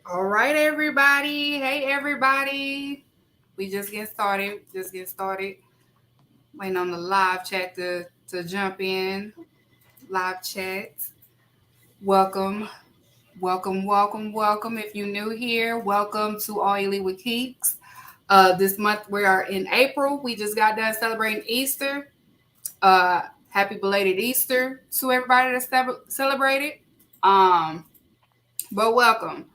All right, everybody. Hey, everybody. We just getting started. Waiting on the live chat to jump in. Live chat. Welcome, welcome. If you're new here, welcome to All Elite with Keeks. This month we are in April. We just got done celebrating Easter. Happy belated Easter to everybody that celebrated. Um, but welcome.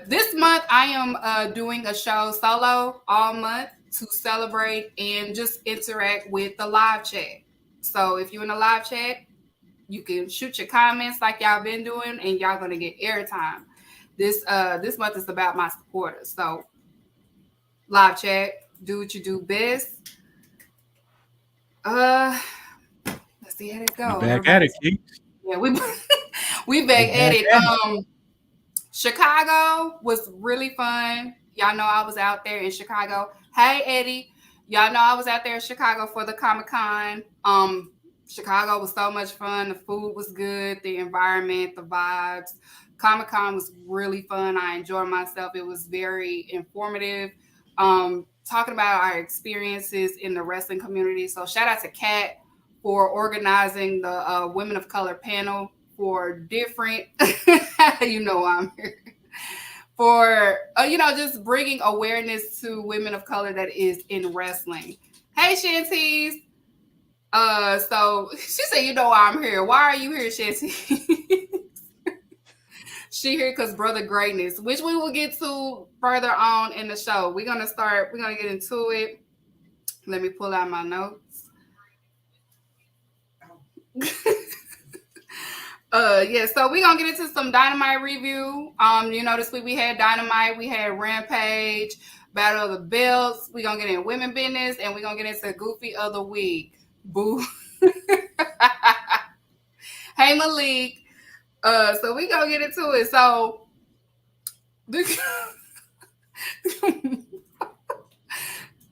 This month I am doing a show solo all month to celebrate and just interact with the live chat. So if you're in the live chat, you can shoot your comments like y'all been doing, and y'all gonna get airtime. This month is about my supporters. So live chat, do what you do best. Uh, let's see how it We go. back at it, Everybody's Keeks. yeah, we We back at back it. at it. Chicago was really fun. Y'all know I was out there in Chicago. Hey Eddie, y'all know I was out there in Chicago for the Comic-Con. Chicago was so much fun. The food was good, the environment, the vibes. Comic-Con was really fun. I enjoyed myself. It was very informative. Talking about our experiences in the wrestling community. So shout out to Kat for organizing the Women of Color panel for different, you know, I'm here for just bringing awareness to women of color that is in wrestling. Hey, Shanties. So she said, "You know why I'm here? Why are you here, Shanties?" She here because Brother Greatness, which we will get to further on in the show. We're gonna get into it. Let me pull out my notes. Yeah, so we're gonna get into some Dynamite review. This week we had Dynamite, we had Rampage, Battle of the Belts. We're gonna get in women business, and we're gonna get into Goofy of the Week. Boo. Hey Malik. So we gonna get into it. So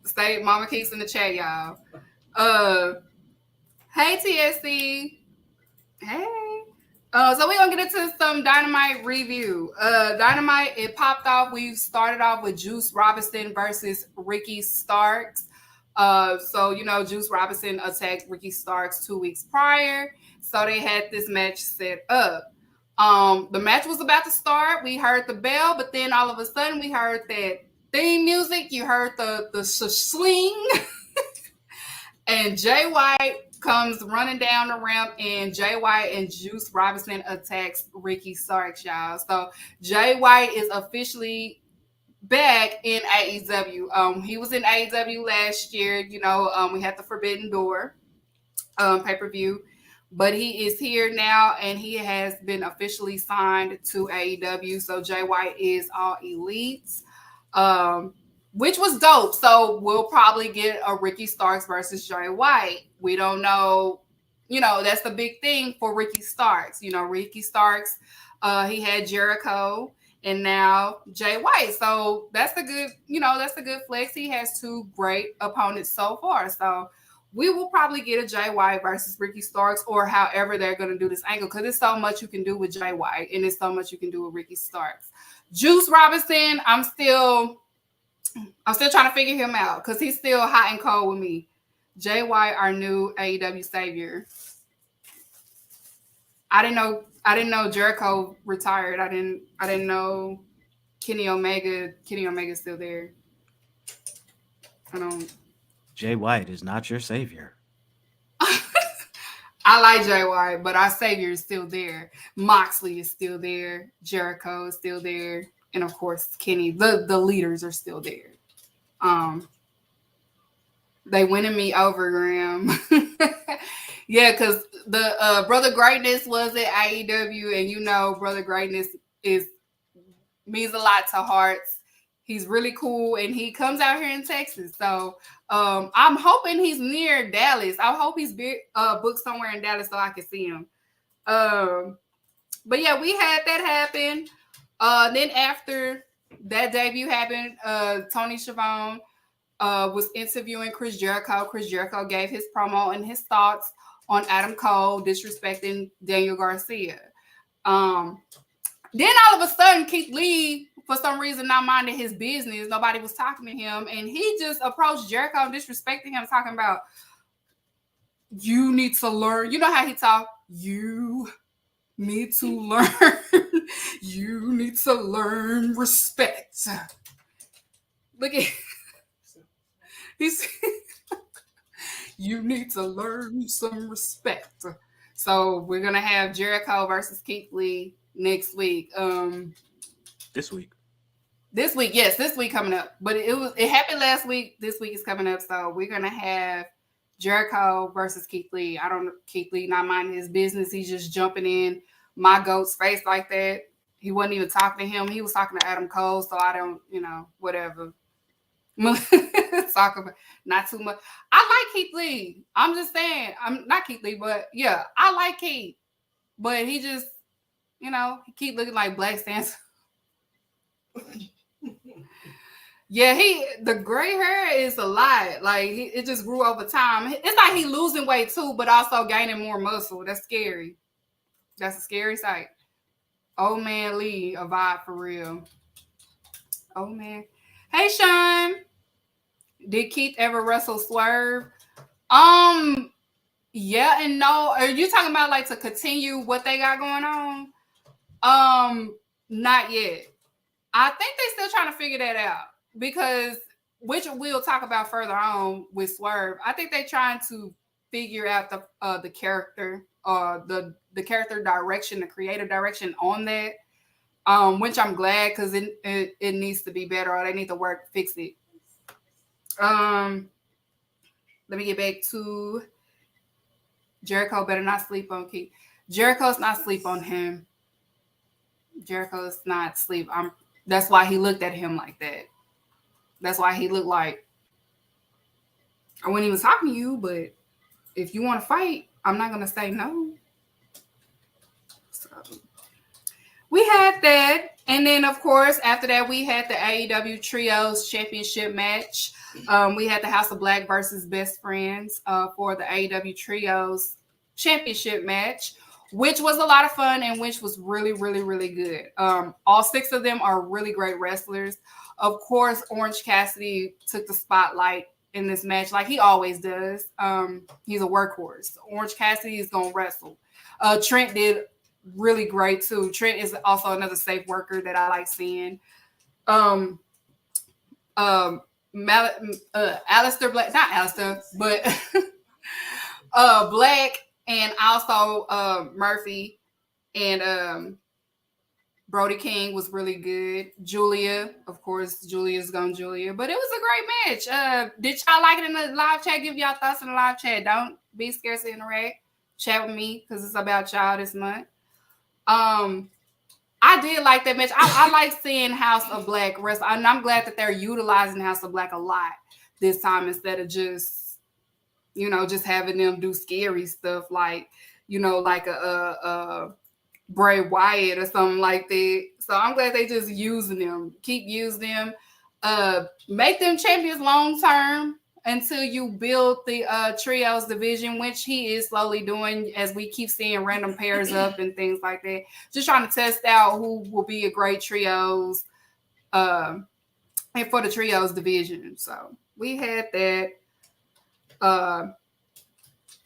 stay Mama Keeks in the chat, y'all. Hey TSC. Hey. So we're gonna get into some Dynamite review. Dynamite, it popped off. We started off with Juice Robinson versus Ricky Starks. Juice Robinson attacked Ricky Starks 2 weeks prior. So they had this match set up. The match was about to start. We heard the bell, but then all of a sudden we heard that theme music. You heard the swing. And Jay White comes running down the ramp, and Jay White and Juice Robinson attacks Ricky Starks, y'all. So Jay White is officially back in AEW. He was in AEW last year. We had the Forbidden Door pay-per-view, but he is here now, and he has been officially signed to AEW. So Jay White is All Elite. Which was dope. So we'll probably get a Ricky Starks versus Jay White. We don't know. That's the big thing for Ricky Starks. Ricky Starks, he had Jericho and now Jay White. So that's a good flex. He has two great opponents so far. So we will probably get a Jay White versus Ricky Starks, or however they're going to do this angle, because there's so much you can do with Jay White and there's so much you can do with Ricky Starks. Juice Robinson, I'm still trying to figure him out because he's still hot and cold with me. Jay White, our new AEW savior. I didn't know Jericho retired. I didn't know Kenny Omega's still there. I don't. Jay White is not your savior. I like Jay White, but our savior is still there. Moxley is still there. Jericho is still there. And of course, Kenny. The leaders are still there. They winning me over, Graham. Yeah, because the Brother Greatness was at AEW, and Brother Greatness means a lot to hearts. He's really cool, and he comes out here in Texas. So I'm hoping he's near Dallas. I hope he's booked somewhere in Dallas so I can see him. But yeah, we had that happen. Then after that debut happened, Tony Schiavone was interviewing Chris Jericho. Chris Jericho gave his promo and his thoughts on Adam Cole disrespecting Daniel Garcia. Then all of a sudden, Keith Lee, for some reason, not minding his business. Nobody was talking to him, and he just approached Jericho, disrespecting him, talking about, "You need to learn." You know how he talk. You need to learn. You need to learn respect. Look at he's. You need to learn some respect. So we're gonna have Jericho versus Keith Lee next week. This week. This week, yes, this week coming up. But it happened last week. This week is coming up. So we're gonna have Jericho versus Keith Lee. I don't Keith Lee not minding his business. He's just jumping in my goat's face like that. He wasn't even talking to him. He was talking to Adam Cole. So I don't, whatever. Talk about not too much. I like Keith Lee. I'm just saying. I'm not Keith Lee, but yeah, I like Keith. But he just, he keep looking like Black Stance. Yeah, the gray hair is a lot. Like it just grew over time. It's like he losing weight too, but also gaining more muscle. That's scary. That's a scary sight. Old man Lee, a vibe for real. Oh man. Hey Sean. Did Keith ever wrestle Swerve? Yeah and no. Are you talking about like to continue what they got going on? Not yet. I think they're still trying to figure that out because, which we'll talk about further on with Swerve. I think they're trying to figure out the character, the character direction, the creative direction on that. Which I'm glad because it needs to be better, or they need to fix it. Let me get back to Jericho. Better not sleep on Keith. Jericho's not sleep on him. Jericho's not sleep. That's why he looked at him like that. That's why he looked like, I wasn't even talking to you, but if you want to fight, I'm not gonna say no. So we had that. And then, of course, after that, we had the AEW Trios Championship match. We had the House of Black versus Best Friends for the AEW Trios Championship match, which was a lot of fun and which was really, really, really good. All 6 of them are really great wrestlers. Of course, Orange Cassidy took the spotlight in this match like he always does. He's a workhorse. Orange Cassidy is going to wrestle. Trent did really great too. Trent is also another safe worker that I like seeing. Alistair Black, not Alistair, but Black, and also Murphy and Brody King was really good. Julia, of course, Julia's gone Julia, but it was a great match. Did y'all like it in the live chat? Give y'all thoughts in the live chat. Don't be scared to interact. Chat with me because it's about y'all this month. I did like that match. I like seeing House of Black wrestle, and I'm glad that they're utilizing House of Black a lot this time instead of just, just having them do scary stuff like, like a Bray Wyatt or something like that. So I'm glad they just using them. Keep using them. Make them champions long term until you build the trios division, which he is slowly doing as we keep seeing random pairs up and things like that. Just trying to test out who will be a great trios and for the trios division. So we had that.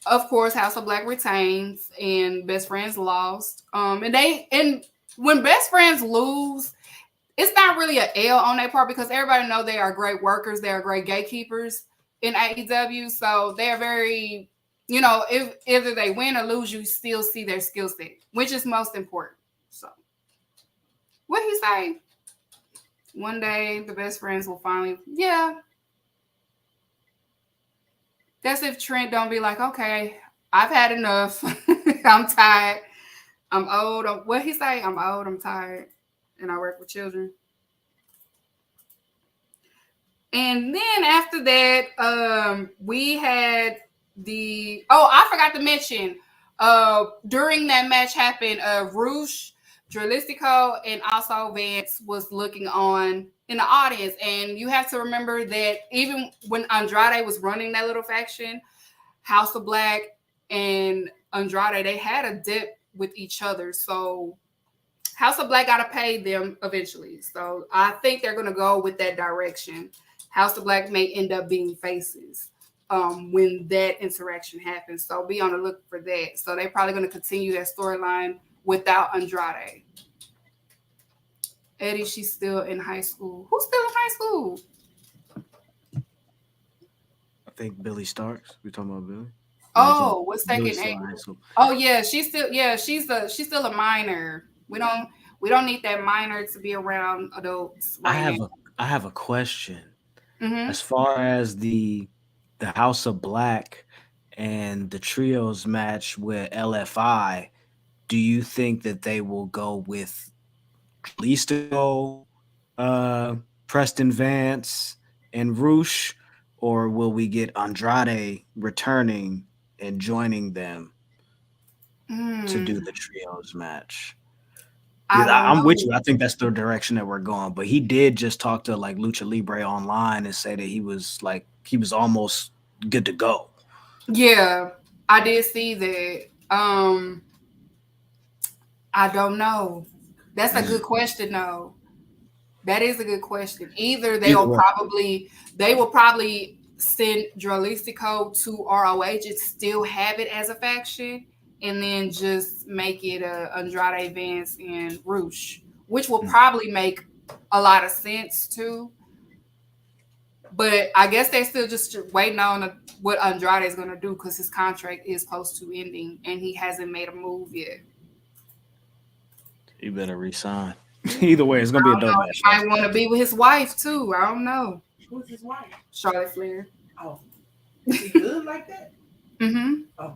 Of course, House of Black retains and Best Friends lost. And when Best Friends lose, it's not really an L on their part because everybody know they are great workers. They are great gatekeepers in AEW. So they're very, if either they win or lose, you still see their skill set, which is most important. So what he say? One day the Best Friends will finally, yeah. That's if Trent don't be like, okay, I've had enough. I'm tired. I'm old. What he say? I'm old. I'm tired. And I work with children. And then after that, we had I forgot to mention, during that match happened, Roosh, Dralistico, and also Vance was looking on in the audience. And you have to remember that even when Andrade was running that little faction, House of Black and Andrade, they had a dip with each other. So House of Black got to pay them eventually. So I think they're going to go with that direction. House of Black may end up being faces when that interaction happens. So be on the look for that. So they're probably going to continue that storyline without Andrade. Eddie, she's still in high school. Who's still in high school? I think Billy Starks. We talking about Billy? Oh, what's Billy's taking still eight? in high school. Oh yeah, she's still a minor. We don't need that minor to be around adults I right have now. a I have a question. Mm-hmm. As far as the House of Black and the trios match with LFI, do you think that they will go with Listo, Preston Vance, and Roosh, or will we get Andrade returning and joining them to do Mm, the trios match? I Because don't I'm with know. you. I think that's the direction that we're going. But he did just talk to like Lucha Libre online and say that he was almost good to go. Yeah, I did see that. I don't know. That's a good Mm. question though. That is a good question. Either Either way, they will probably send Dralistico to ROH and still have it as a faction, and then just make it a Andrade Vance and Roosh, which will mm, probably make a lot of sense too. But I guess they're still just waiting on what Andrade is going to do because his contract is close to ending and he hasn't made a move yet. he better resign. Either way, it's gonna I be a don't dope know. match He though. might want to be with his wife too. I don't know. Who's his wife? Charlotte Flair. Oh, is he good like that? Mm-hmm. Oh,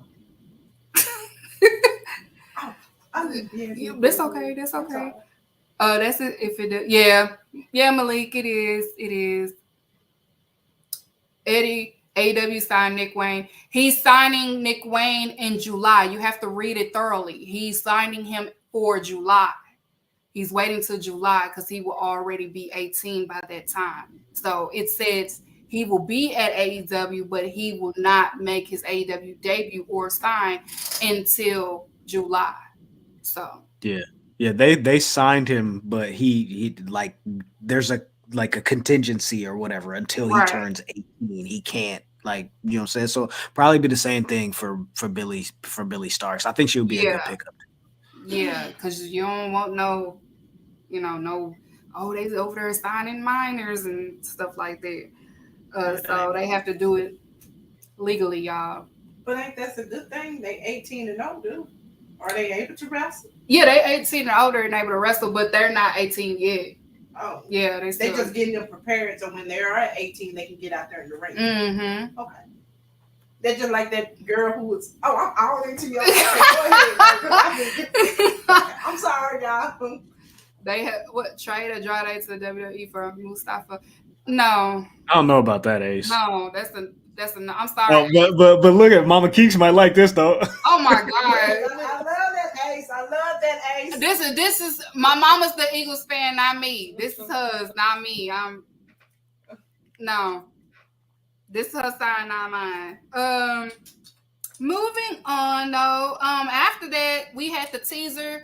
oh, I didn't hear him. That's okay. That's okay. all That's it. If it, yeah, yeah, Malik, it is. It is. Eddie AEW signed Nick Wayne. He's signing Nick Wayne in July. You have to read it thoroughly. He's signing him for July. He's waiting till July because he will already be 18 by that time. So it says he will be at AEW, but he will not make his AEW debut or sign until July. So Yeah, yeah. They signed him, but he like there's a contingency or whatever until he right, turns 18. He can't you know what I'm saying. So probably be the same thing for Billy Starks. I think she would be a yeah, good pickup. yeah, because you don't want no, no. Oh, they over there signing minors and stuff like that. Yeah, that So ain't. they have to do it legally, y'all. But ain't that's a good thing? They 18 and older. Are they able to wrestle? Yeah, they 18 and older and able to wrestle, but they're not 18 yet. Oh, Yeah, they they still. just getting them prepared so when they are at 18, they can get out there in the ring. Mm-hmm. Okay. They're just like that girl who was. Oh, I'm all into your. Go ahead. I'm sorry, y'all. They had what trade Andrade to the WWE for Mustafa? No, I don't know about that, Ace. no, that's a no. I'm sorry. Oh, but look at Mama Keeks might like this though. Oh my Yes, god. I love that Ace. I love that Ace. This is my mama's the Eagles fan, not me. This is hers, not me. I'm no. This is her sign, not mine. Moving on though. After that we had the teaser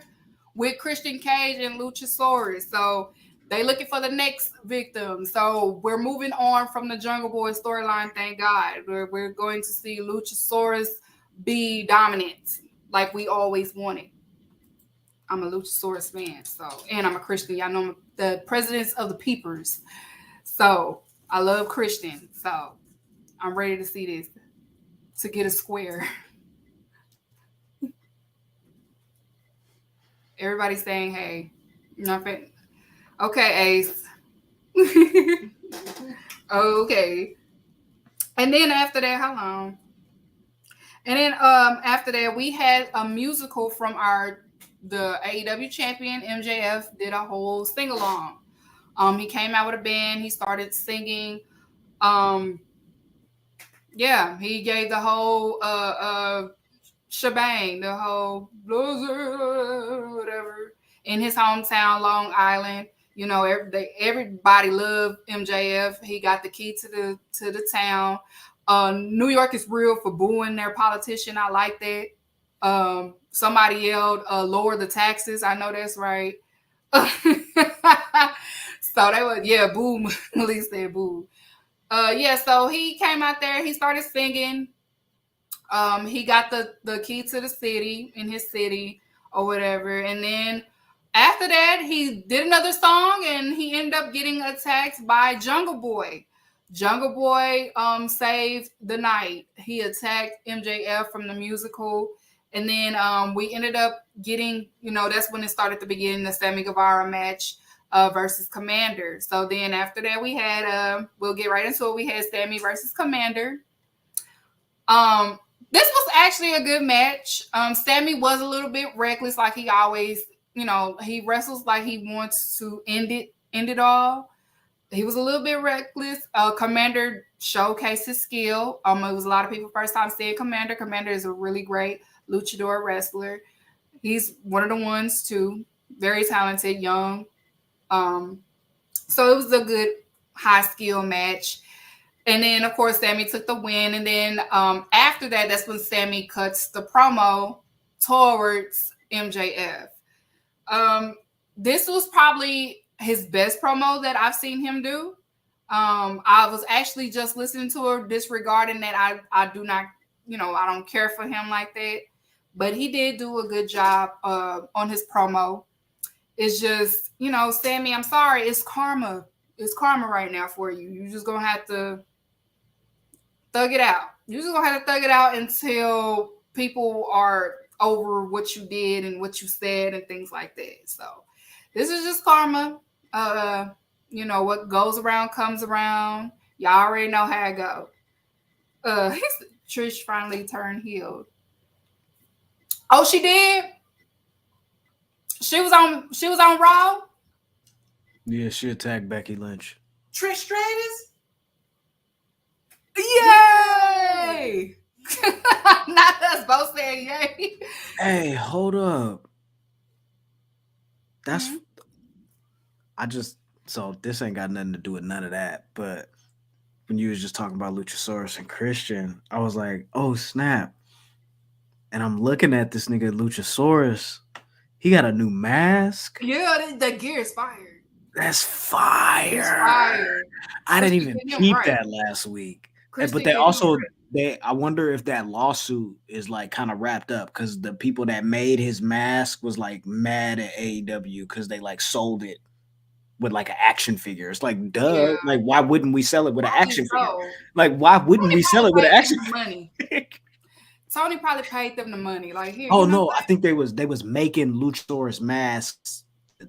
with Christian Cage and Luchasaurus. So they looking for the next victim. So we're moving on from the Jungle Boy storyline. Thank God. We're going to see Luchasaurus be dominant like we always wanted. I'm a Luchasaurus fan, so and I'm a Christian. Y'all know I'm the presidents of the peepers. So I love Christian. So I'm ready to see this to get a square. Everybody's saying, "Hey, nothing." Okay, Ace. Okay. And then after that, how long? And then after that, we had a musical from the AEW champion MJF did a whole sing along. He came out with a band. He started singing. Um, yeah, he gave the whole shebang, the whole whatever in his hometown, Long Island. You know, everybody loved MJF. He got the key to the town. New York is real for booing their politician. I like that. Somebody yelled, "Lower the taxes." I know that's right. So they were, yeah, boo. Malik said boo. Yeah, so he came out there, he started singing. He got the key to the city in his city or whatever, and then after that he did another song and he ended up getting attacked by Jungle Boy. Jungle Boy saved the night. He attacked MJF from the musical, and then we ended up getting, that's when it started to begin the Sammy Guevara match versus Commander. So then after that we had we'll get right into it. We had Sammy versus Commander. This was actually a good match. Sammy was a little bit reckless, like he always, he wrestles like he wants to end it all. He was a little bit reckless. Commander showcased his skill. It was a lot of people first time seeing Commander. Commander is a really great luchador wrestler. He's one of the ones too. Very talented, young. So it was a good high skill match. And then, of course, Sammy took the win. And then after that, that's when Sammy cuts the promo towards MJF. This was probably his best promo that I've seen him do. I was actually just listening to her disregarding that I do not, I don't care for him like that. But he did do a good job on his promo. It's just, Sammy, I'm sorry. It's karma. It's karma right now for you. You're just going to have to thug it out. You're just going to have to thug it out until people are over what you did and what you said and things like that. So this is just karma. What goes around comes around. Y'all already know how it go. Trish finally turned heel. Oh, she did? She was on Raw? Yeah, she attacked Becky Lynch. Trish Stratus? Yay! Not us both saying yay. Hey, hold up. That's so this ain't got nothing to do with none of that. But when you was just talking about Luchasaurus and Christian, I was like, oh snap. And I'm looking at this nigga Luchasaurus. He got a new mask. Yeah, the gear is fire. That's fire. It's fire. I didn't even peep that last week. But they also I wonder if that lawsuit is like kind of wrapped up because the people that made his mask was like mad at AEW because they like sold it with like an action figure. It's like, duh. Yeah. Like, why wouldn't we sell it with an action figure? Like, why wouldn't we sell it with an action figure? Tony probably paid them the money. Like, here. Oh no, I think they was making Luchasaurus masks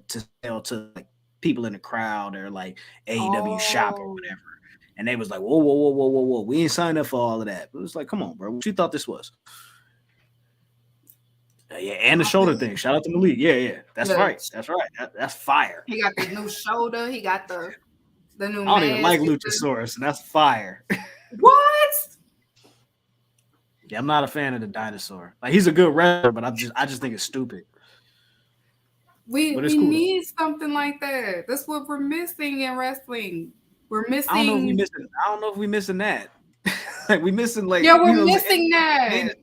to sell to like people in the crowd or like AEW shop or whatever. And they was like, whoa. We ain't signed up for all of that. It was like, come on, bro. What you thought this was? Yeah, and the shoulder thing. Shout out to Malik. Yeah. That's right. That's fire. He got the new shoulder. He got the new I don't even like Luchasaurus, and that's fire. What? Yeah, I'm not a fan of the dinosaur. Like, he's a good wrestler, but I just think it's stupid. We cool, need something like that. That's what we're missing in wrestling. We're missing. I don't know if we missing that. Like, we missing like. Yeah, we're missing that.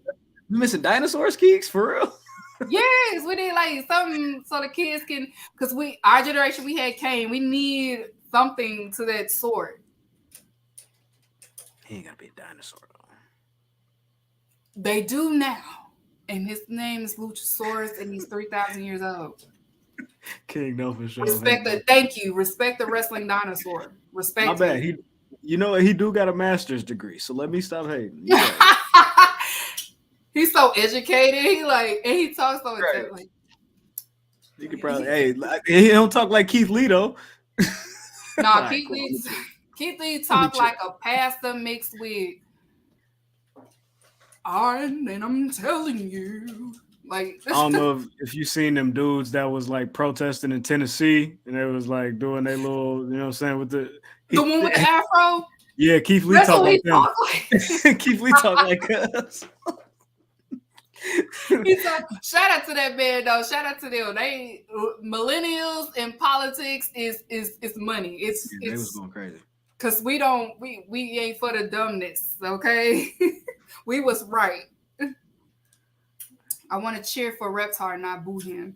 We missing dinosaurs, Keeks, for real. Yes, we need like something so the kids can, because our generation, we had Kane. We need something to that sort. He ain't gotta be a dinosaur though. They do now, and his name is Luchasaurus, and he's 3,000 years old. King no for sure. Thank you. Respect the wrestling dinosaur. Respect. My bad. He do got a master's degree, so let me stop hating. He's so educated. He talks so like. You could probably he don't talk like Keith Lee though. No, Keith Lee talk like a pastor mixed with. And I'm telling you. Like, I don't know if you seen them dudes that was like protesting in Tennessee and they was like doing their little, you know what I'm saying, with the one with the afro? Yeah, Keith Lee talk like them. Keith Lee talk like us. Shout out to that man though. Shout out to them. They millennials in politics is money. It's they was going crazy. Cause we ain't for the dumbness, okay? We was right. I want to cheer for Reptar, not boo him.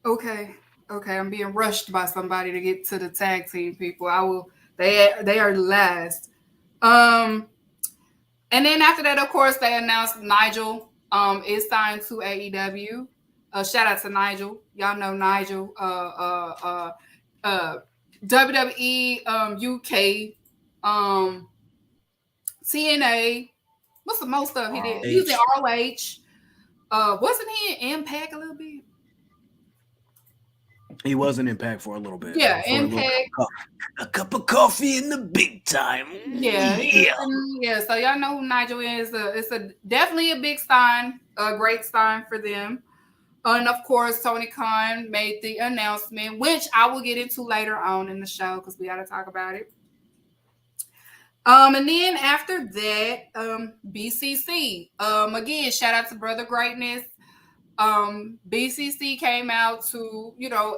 Okay. Okay, I'm being rushed by somebody to get to the tag team people. I will. They are last. Um, and then after that, of course, they announced Nigel is signed to AEW. Shout out to Nigel. Y'all know Nigel. Uh, WWE UK um TNA. What's the most stuff he did? He was in H. ROH. Wasn't he in Impact a little bit? He was an Impact for a little bit. Yeah, For a little Impact. a cup of coffee in the big time. Yeah, Yeah. yeah. So y'all know who Nigel is. It's a definitely a big sign, a great sign for them. And of course, Tony Khan made the announcement, which I will get into later on in the show because we got to talk about it. And then after that, BCC. Again, shout out to Brother Greatness. BCC came out to,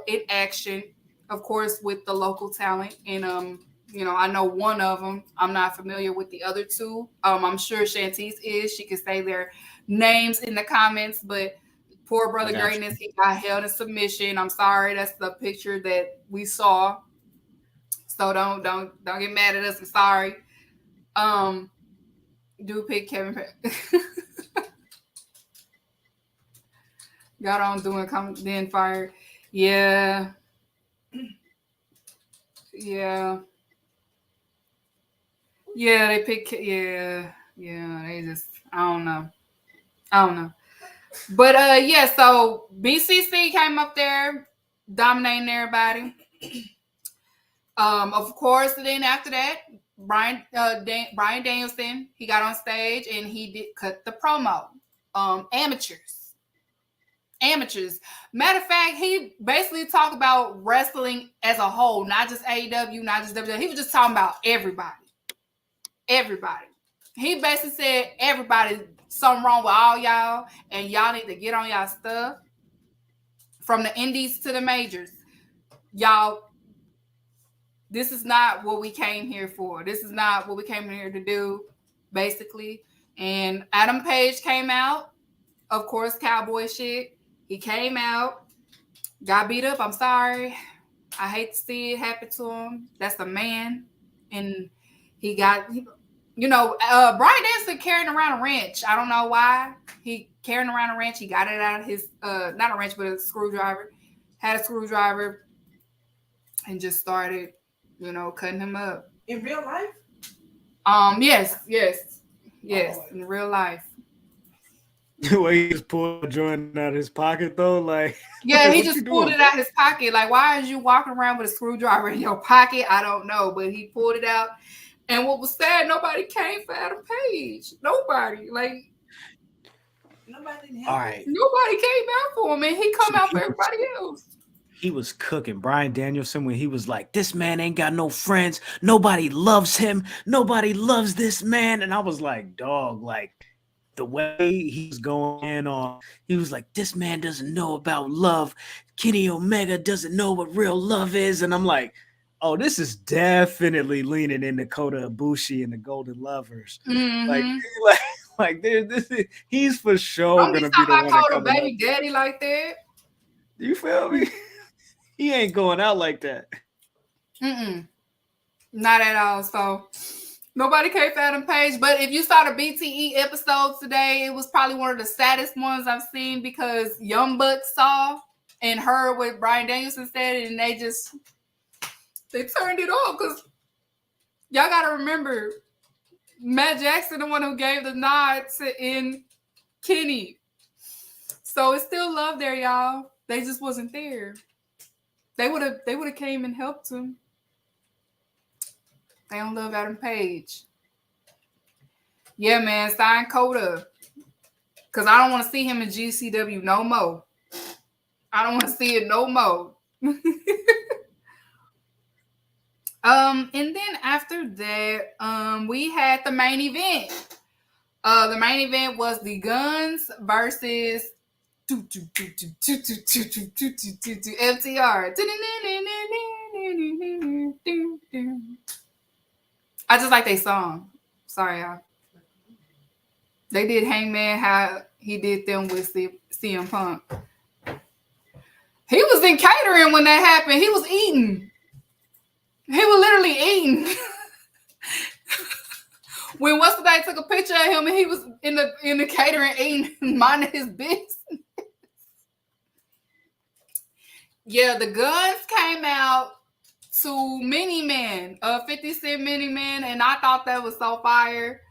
in action, of course, with the local talent. And, I know one of them. I'm not familiar with the other two. I'm sure Shantice is. She can say their names in the comments, but poor Brother Greatness, he got held in submission. I'm sorry. That's the picture that we saw. So don't get mad at us. I'm sorry. Do pick Kevin. Got on doing then fired. Yeah. Yeah. Yeah, they pick. Yeah. Yeah. They just, I don't know. But yeah, so BCC came up there dominating everybody. Of course, then after that, Brian Danielson, he got on stage and he did cut the promo. Amateurs. Matter of fact, he basically talked about wrestling as a whole, not just AEW, not just WWE. He was just talking about everybody. Everybody. He basically said everybody, something wrong with all y'all, and y'all need to get on y'all stuff. From the indies to the majors. Y'all, this is not what we came here for. This is not what we came here to do, basically. And Adam Page came out, of course, cowboy shit. He came out, got beat up. I'm sorry. I hate to see it happen to him. That's a man. And he got, Brian Danielson carrying around a wrench. I don't know why. He carrying around a wrench. He got it out of his, not a wrench, but a screwdriver. Had a screwdriver and just started, cutting him up. In real life? Yes. In real life. The way he just pulled a joint out of his pocket, though, like. Yeah, he just pulled it out of his pocket. Like, why is you walking around with a screwdriver in your pocket? I don't know, but he pulled it out. And what was sad, nobody came for Adam Page. Nobody. Like, nobody didn't all right. Nobody came out for him, and he come out for everybody else. He was cooking. Brian Danielson, when he was like, this man ain't got no friends. Nobody loves him. Nobody loves this man. And I was like, dog, like, the way he was going in on, he was like, this man doesn't know about love. Kenny Omega doesn't know what real love is. And I'm like, oh, this is definitely leaning in Dakota Ibushi and the Golden Lovers. Mm-hmm. Like he's for sure going to be the one to come baby daddy like that. You feel me? He ain't going out like that. Not at all. So nobody came for Adam Page. But if you saw the BTE episode today, it was probably one of the saddest ones I've seen because Young Bucks saw and heard what Brian Danielson said, and they turned it off because y'all got to remember Matt Jackson, the one who gave the nod in Kenny. So it's still love there, y'all. They just wasn't there. They would have came and helped him. They don't love Adam Page. Yeah, man, sign Coda. Because I don't want to see him in GCW no more. I don't want to see it no more. And then after that, we had the main event. The main event was the Guns versus FTR. I just like their song. Sorry, y'all. They did Hangman how he did them with CM Punk. He was in catering when that happened. He was eating. He was literally eating. When what's the day took a picture of him and he was in the catering eating, minding his business. Yeah, the guns came out to Mini Man, 50 Cent Mini Man, and I thought that was so fire.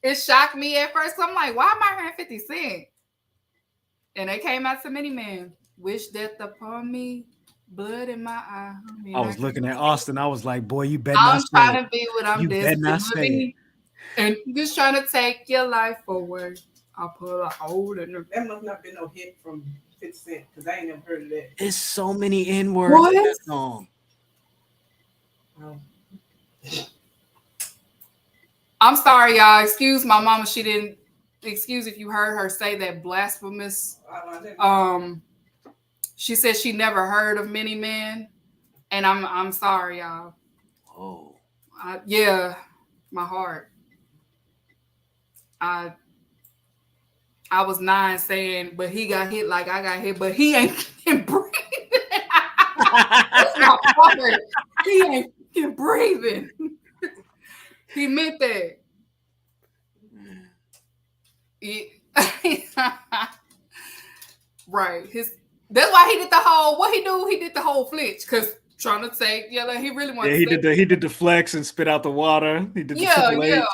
It shocked me at first. I'm like, why am I hearing 50 Cent? And they came out to Mini Man. Wish death upon me, blood in my eye. I was looking at Austin. I was like, boy, you better not I'm say trying it. to be what I'm You better not say it. And just trying to take your life away. I'll put a hole in the... That must not been no hit from 50 Cent because I ain't never heard of that. There's so many N-words in that song. Oh. I'm sorry, y'all. Excuse my mama. She didn't... Excuse if you heard her say that blasphemous... She said she never heard of Mini Man. And I'm sorry, y'all. Oh. Yeah. My heart. I was 9 saying, but he got hit like I got hit, but he ain't breathing. That's my part. He ain't breathing. He meant that. Right. That's why he did the whole, what he do? He did the whole flitch because trying to take, like he really wanted to he did the flex and spit out the water. He did the Triple H.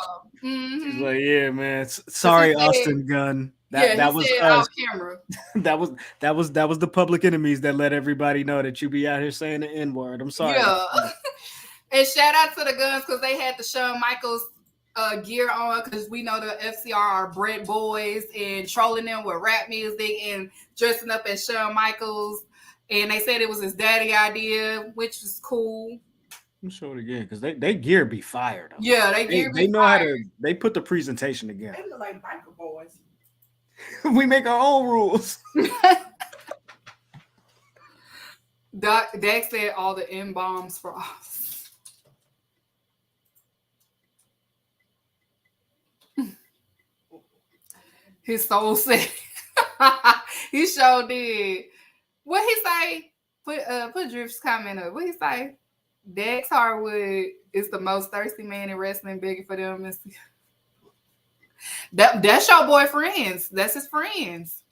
Mm-hmm. He's like, yeah, man. Sorry, Austin Gunn. That was us. Camera. that was the public enemies that let everybody know that you be out here saying the N-word. I'm sorry. Yeah. And shout out to the Guns because they had the Shawn Michaels gear on because we know the FTR are Bret boys and trolling them with rap music and dressing up as Shawn Michaels. And they said it was his daddy idea, which is cool. I'm show it again because they gear be fired. Yeah, they know how to. They put the presentation together. They look like biker boys. We make our own rules. Dak said all the N-bombs for us. His soul said he sure did. What he say? Put Drift's comment up. What he say? Dax Harwood is the most thirsty man in wrestling, begging for them. That's your boy friends. That's his friends.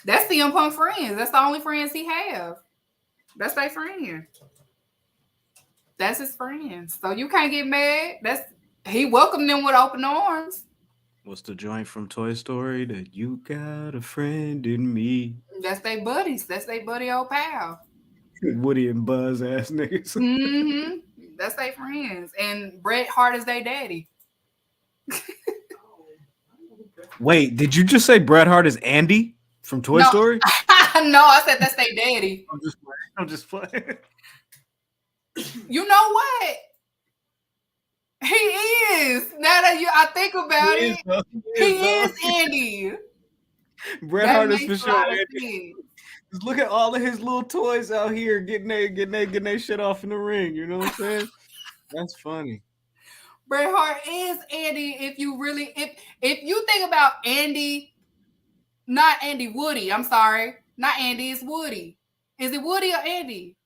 That's CM Punk friends. That's the only friends he have. That's their friend. That's his friends. So you can't get mad. He welcomed them with open arms. What's the joint from Toy Story? That you got a friend in me. That's their buddies. That's their buddy old pal. Woody and Buzz ass niggas. Mm-hmm. That's their friends. And Bret Hart is their daddy. Wait, did you just say Bret Hart is Andy from Toy Story? No, I said that's their daddy. I'm just playing. You know what? He is. Now that I think about it, he is Andy. Bret Hart is for sure Andy. Just look at all of his little toys out here getting their shit off in the ring. You know what I'm saying? That's funny. Bret Hart is Andy. If you think about Andy, not Andy, Woody. I'm sorry, not Andy. It's Woody. Is it Woody or Andy?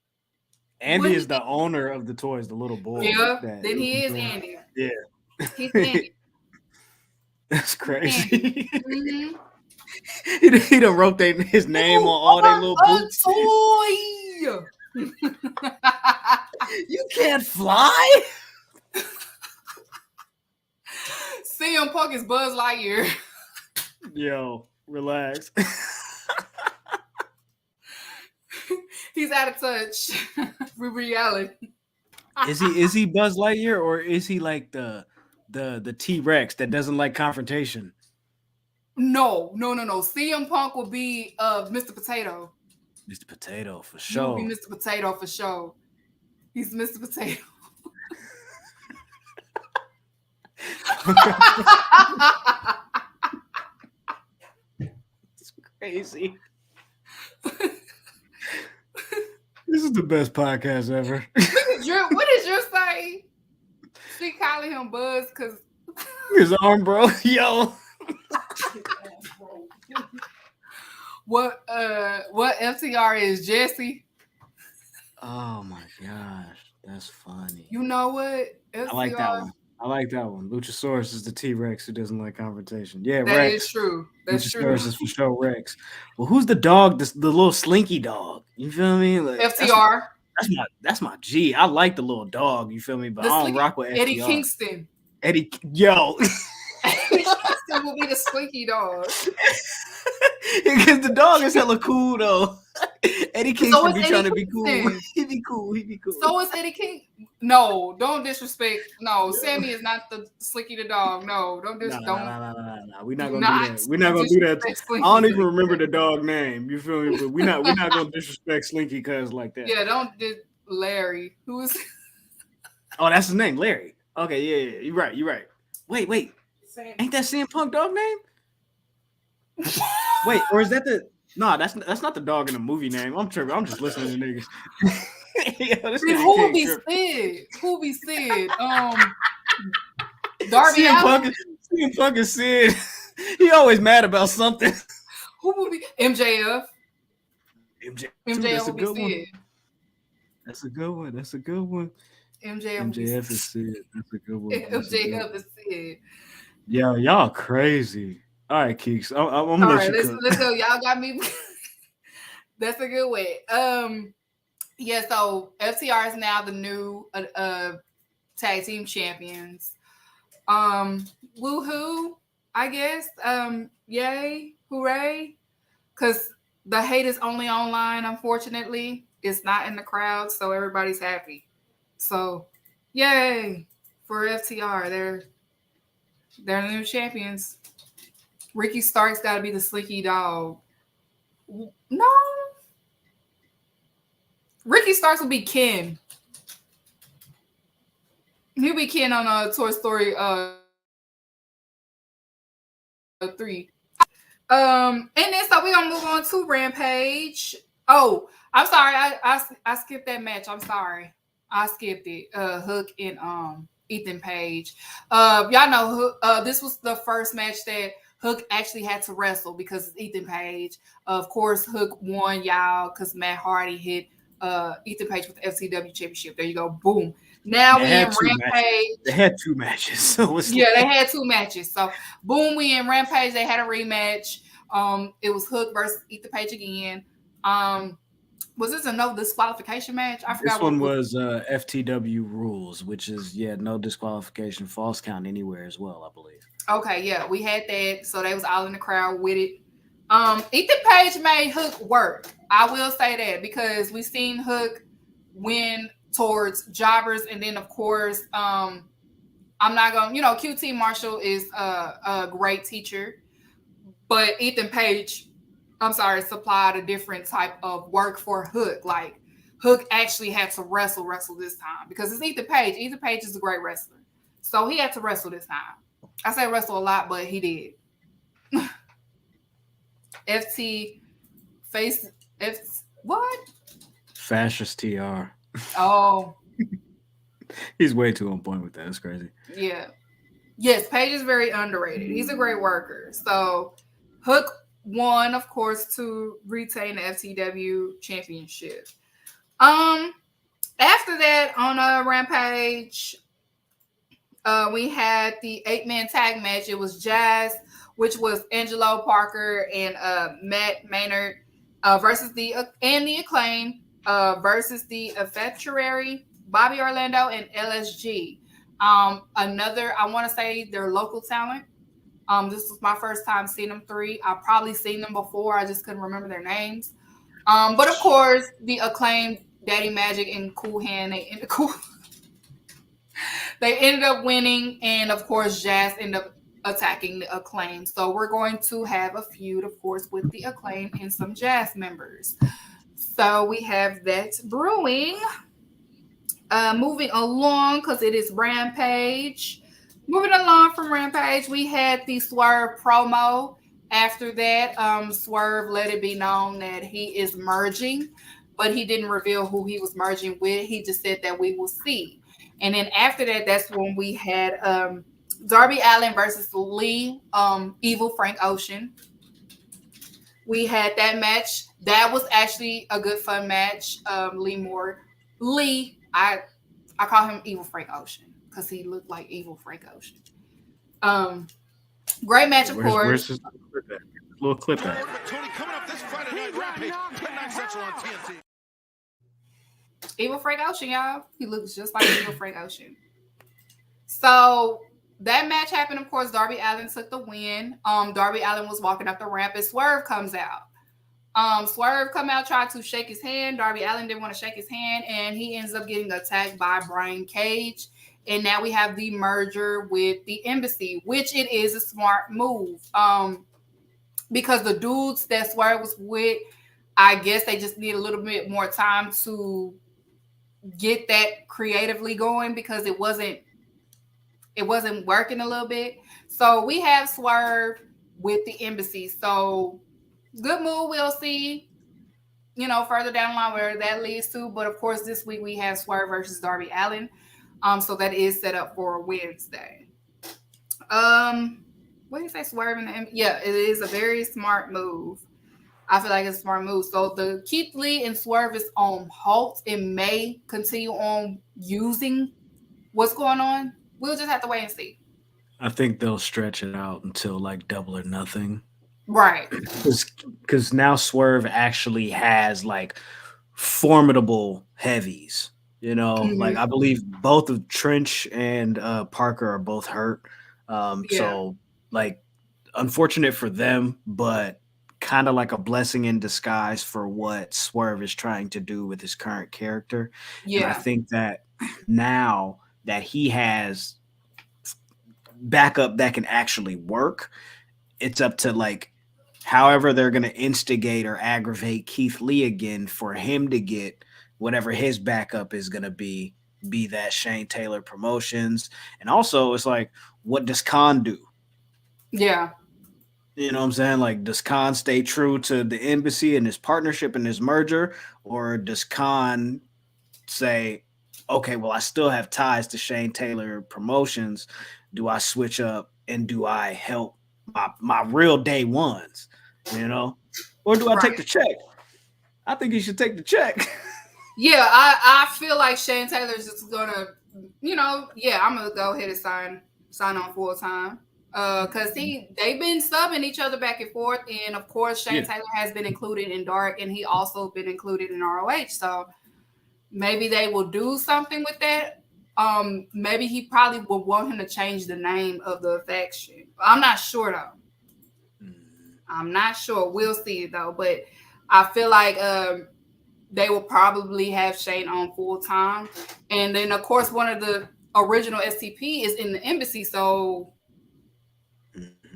Andy is the owner of the toys, the little boy. Yeah, then he is Andy. Yeah, he's Andy. That's crazy. Mm-hmm. He done wrote his name on all their little boots. You can't fly. CM Punk is Buzz Lightyear. Yo, relax. He's out of touch with reality. Is he Buzz Lightyear or is he like the T-Rex that doesn't like confrontation? No. CM Punk will be Mr. Potato. Mr. Potato for sure. He'll be Mr. Potato for sure. He's Mr. Potato. It's crazy. This is the best podcast ever. What did you say? She calling him Buzz because his arm, bro. Yo. what FTR is, Jesse? Oh my gosh, that's funny. You know what? I like that FTR. one. I like that one. Luchasaurus is the T Rex who doesn't like confrontation. Yeah, That is Rex. true. That's true. Luchasaurus is for sure Rex. Well, who's the dog? The little slinky dog. You feel me? Like FTR. that's my G. I like the little dog. You feel me? But The I don't slinky rock with Eddie FTR. Kingston. Eddie, yo, Eddie Kingston will be the slinky dog. because the dog is hella cool though. Eddie So Kingston is be Eddie trying to be cool. Kingston. He be cool. He be cool. So is Eddie King. No, don't disrespect. No, Sammy is not the Slinky the dog. No, don't No, we're not do gonna do not that. We're not gonna do that. disrespect I Slinky don't like even remember the that. dog name. You feel me? But we're not gonna disrespect Slinky cuz like that. Yeah, don't Larry. Who is Oh, that's his name, Larry. Okay, yeah. You're right. You're right. Wait. Sam. Ain't that CM Punk dog name? Wait, or is that the? No, that's not the dog in the movie name. I'm tripping. I'm just listening to niggas. Yo, this nigga who King be tripping. Sid? Who be Sid? Darby CM Allin. Punk is Sid. He always mad about something. Who will be MJF? MJ, MJF that's a will be good one. Sid. That's a good one. That's a good one. MJF will be MJF is Sid. That's a good one. That's a good one. MJF is Sid. Yo, y'all crazy. All right, Keeks. I'm All gonna let right, you cook. let's go. Y'all got me. That's a good way. Yeah. So FTR is now the new tag team champions. Woohoo! I guess. Yay! Hooray! Because the hate is only online. Unfortunately, it's not in the crowd, so everybody's happy. So, yay for FTR! They're the new champions. Ricky Stark's got to be the slinky dog. No. Ricky Starks will be Ken. He'll be Ken on Toy Story 3. And then so we're gonna move on to Rampage. Oh, I'm sorry, I skipped that match. I'm sorry. I skipped it. Hook and Ethan Page. Y'all know this was the first match that Hook actually had to wrestle because it's Ethan Page. Of course, Hook won, y'all, because Matt Hardy hit Ethan Page with the FCW Championship. There you go. Boom. Now we in Rampage. They had 2 matches. So it's yeah, they had 2 matches. So boom, we in Rampage. They had a rematch. It was Hook versus Ethan Page again. Was this a no disqualification match? I forgot. This one was FTW rules, which is no disqualification, false count anywhere as well, I believe. Okay, yeah, we had that. So they was all in the crowd with it. Ethan Page made Hook work. I will say that because we seen Hook win towards jobbers, and then of course, I'm not gonna, QT Marshall is a great teacher, but Ethan Page, supplied a different type of work for Hook. Like Hook actually had to wrestle this time because it's Ethan Page. Ethan Page is a great wrestler, so he had to wrestle this time. I say wrestle a lot, but he did. FT face F what? Fascist TR. Oh, he's way too on point with that. It's crazy. Yeah. Yes, Page is very underrated. He's a great worker. So Hook won, of course, to retain the FTW championship. After that, on a Rampage, we had the 8-man tag match. It was Jazz, which was Angelo Parker and Matt Maynard versus the Acclaim versus the Effectuary, Bobby Orlando, and LSG. Another, I want to say they're local talent. This was my first time seeing them 3. I've probably seen them before. I just couldn't remember their names. But of course, the Acclaimed, Daddy Magic, and Cool Hand, they ended up winning, and of course, Jazz ended up attacking the Acclaim. So we're going to have a feud, of course, with the Acclaim and some Jazz members. So we have that brewing. Moving along, because it is Rampage. Moving along from Rampage, we had the Swerve promo. After that, Swerve let it be known that he is merging, but he didn't reveal who he was merging with. He just said that we will see. And then after that, that's when we had Darby Allin versus Lee, Evil Frank Ocean. We had that match. That was actually a good fun match. Lee, I call him Evil Frank Ocean because he looked like Evil Frank Ocean. Um, Great match, of Where's course. this little clip at? Tony coming up this Friday night Rampage, 10/9 Central on TNT. Evil Frank Ocean, y'all. He looks just like Evil Frank Ocean. So that match happened. Of course, Darby Allin took the win. Darby Allin was walking up the ramp and Swerve comes out. Swerve come out, tried to shake his hand. Darby Allin didn't want to shake his hand, and he ends up getting attacked by Brian Cage. And now we have the merger with the Embassy, which it is a smart move. Because the dudes that Swerve was with, I guess they just need a little bit more time to get that creatively going because it wasn't working a little bit. So we have Swerve with the Embassy. So good move. We'll see, further down the line where that leads to. But of course, this week we have Swerve versus Darby Allin. So that is set up for Wednesday. What do you say, Swerve in the Yeah, it is a very smart move. I feel like it's a smart move. So the Keith Lee and Swerve is on halt and may continue on using what's going on. We'll just have to wait and see. I think they'll stretch it out until like Double or Nothing. Right. Because now Swerve actually has like formidable heavies. Like I believe both of Trench and Parker are both hurt. So like unfortunate for them, but kind of like a blessing in disguise for what Swerve is trying to do with his current character. Yeah. And I think that now that he has backup that can actually work, it's up to like however they're going to instigate or aggravate Keith Lee again for him to get whatever his backup is going to be that Shane Taylor Promotions. And also it's like, what does Khan do? Yeah. You know what I'm saying? Like, does Khan stay true to the Embassy and his partnership and his merger? Or does Khan say, okay, well, I still have ties to Shane Taylor Promotions. Do I switch up and do I help my real day ones? Or do I take the check? I think he should take the check. Yeah, I feel like Shane Taylor's just gonna, I'm gonna go ahead and sign on full time. Because they've been subbing each other back and forth, and of course Shane Taylor has been included in Dark, and he also been included in ROH. So maybe they will do something with that. Maybe he probably will want him to change the name of the faction. I'm not sure though. I'm not sure. We'll see though. But I feel like they will probably have Shane on full time, and then of course one of the original STP is in the Embassy, so.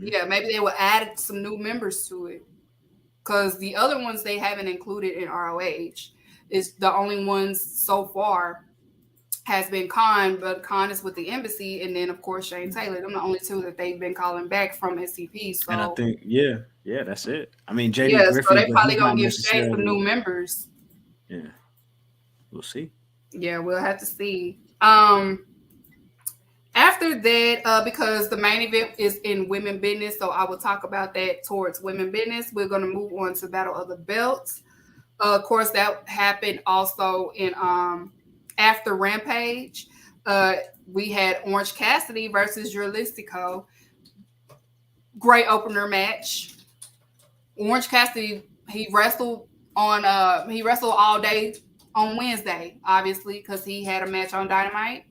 Yeah, maybe they will add some new members to it because the other ones they haven't included in ROH. Is the only ones so far has been Khan, but Khan is with the Embassy, and then of course Shane Taylor. Them the only two that they've been calling back from SCP. So, and I think, yeah, that's it. I mean, JD Griffin, so they probably he's gonna not give Shane some new members. Yeah, we'll see. Yeah, we'll have to see. After that, because the main event is in Women Business, so I will talk about that towards Women Business. We're going to move on to Battle of the Belts. Of course, that happened also in after Rampage. We had Orange Cassidy versus Jalisco. Great opener match. Orange Cassidy, he wrestled all day on Wednesday, obviously, because he had a match on Dynamite.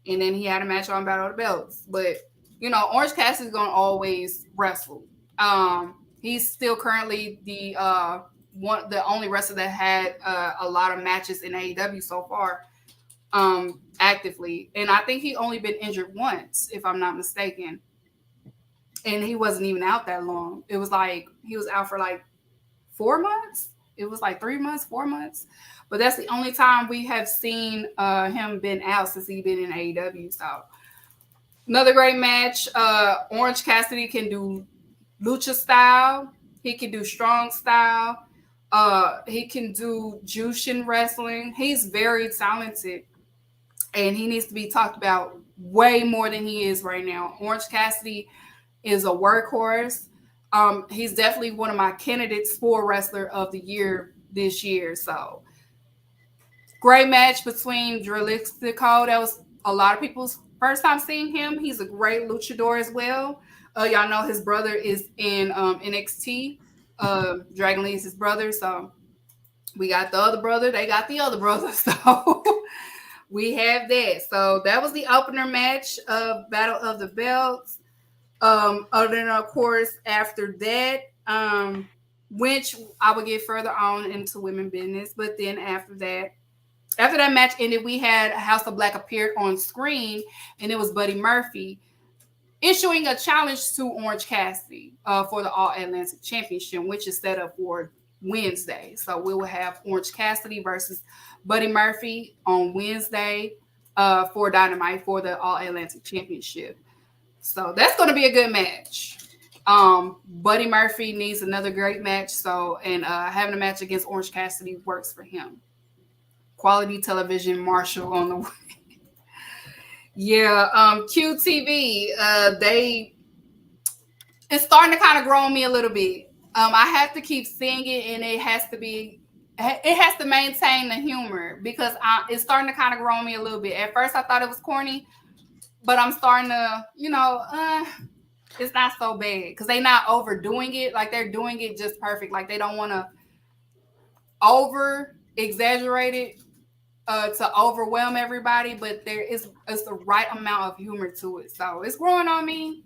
And then he had a match on Battle of the Belts. But, Orange Cassidy's going to always wrestle. He's still currently the only wrestler that had a lot of matches in AEW so far actively. And I think he only been injured once, if I'm not mistaken. And he wasn't even out that long. It was like he was out for like 4 months. It was like 3 months, 4 months. But that's the only time we have seen him been out since he's been in AEW. So another great match. Orange Cassidy can do lucha style. He can do strong style. He can do Jushin wrestling. He's very talented. And he needs to be talked about way more than he is right now. Orange Cassidy is a workhorse. He's definitely one of my candidates for Wrestler of the Year this year. So great match between Dralistico. That was a lot of people's first time seeing him. He's a great luchador as well. Y'all know his brother is in NXT. Dragon Lee is his brother. So we got the other brother. They got the other brother. So we have that. So that was the opener match of Battle of the Belts. Other than, of course, after that, which I will get further on into women business. But then after that match ended, we had House of Black appeared on screen, and it was Buddy Murphy issuing a challenge to Orange Cassidy for the All Atlantic Championship, which is set up for Wednesday. So we will have Orange Cassidy versus Buddy Murphy on Wednesday for Dynamite for the All Atlantic Championship. So that's going to be a good match. Buddy Murphy needs another great match. So, and having a match against Orange Cassidy works for him. Quality television, Marshall on the way. Yeah, QTV, it's starting to kind of grow on me a little bit. I have to keep seeing it, and it has to maintain the humor because it's starting to kind of grow on me a little bit. At first, I thought it was corny, but I'm starting to, it's not so bad because they're not overdoing it. Like they're doing it just perfect. Like they don't want to over exaggerate it to overwhelm everybody, but it's the right amount of humor to it. So it's growing on me.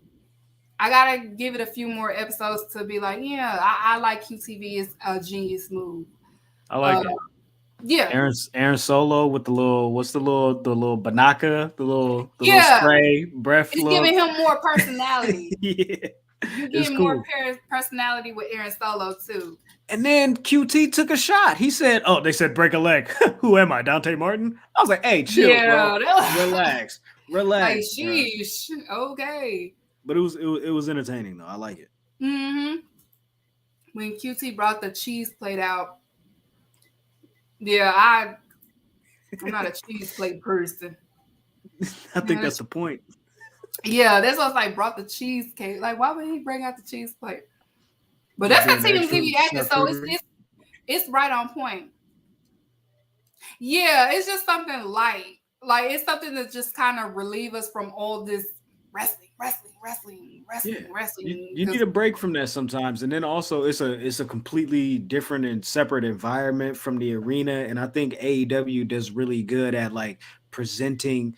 I gotta give it a few more episodes to be like, yeah, I like QTV is a genius move. I like it. Yeah, Aaron Solo with the little banaka, the little spray breath. It's giving him more personality. Yeah, You give more personality with Aaron Solo too. And then QT took a shot. He said, "Oh, they said break a leg. Who am I, Dante Martin?" I was like, "Hey, chill, bro. Relax." Like, sheesh. Bro. Okay. But it was entertaining though. I like it. Mm-hmm. When QT brought the cheese plate out, yeah, I'm not a cheese plate person. I think that's the point. Yeah, that's what I was like. Brought the cheesecake. Like, why would he bring out the cheese plate? But that's how TMZ acting, so it's right on point. Yeah, it's just something light. Like it's something that just kind of relieve us from all this wrestling. You need a break from that sometimes, and then also it's a completely different and separate environment from the arena. And I think AEW does really good at like presenting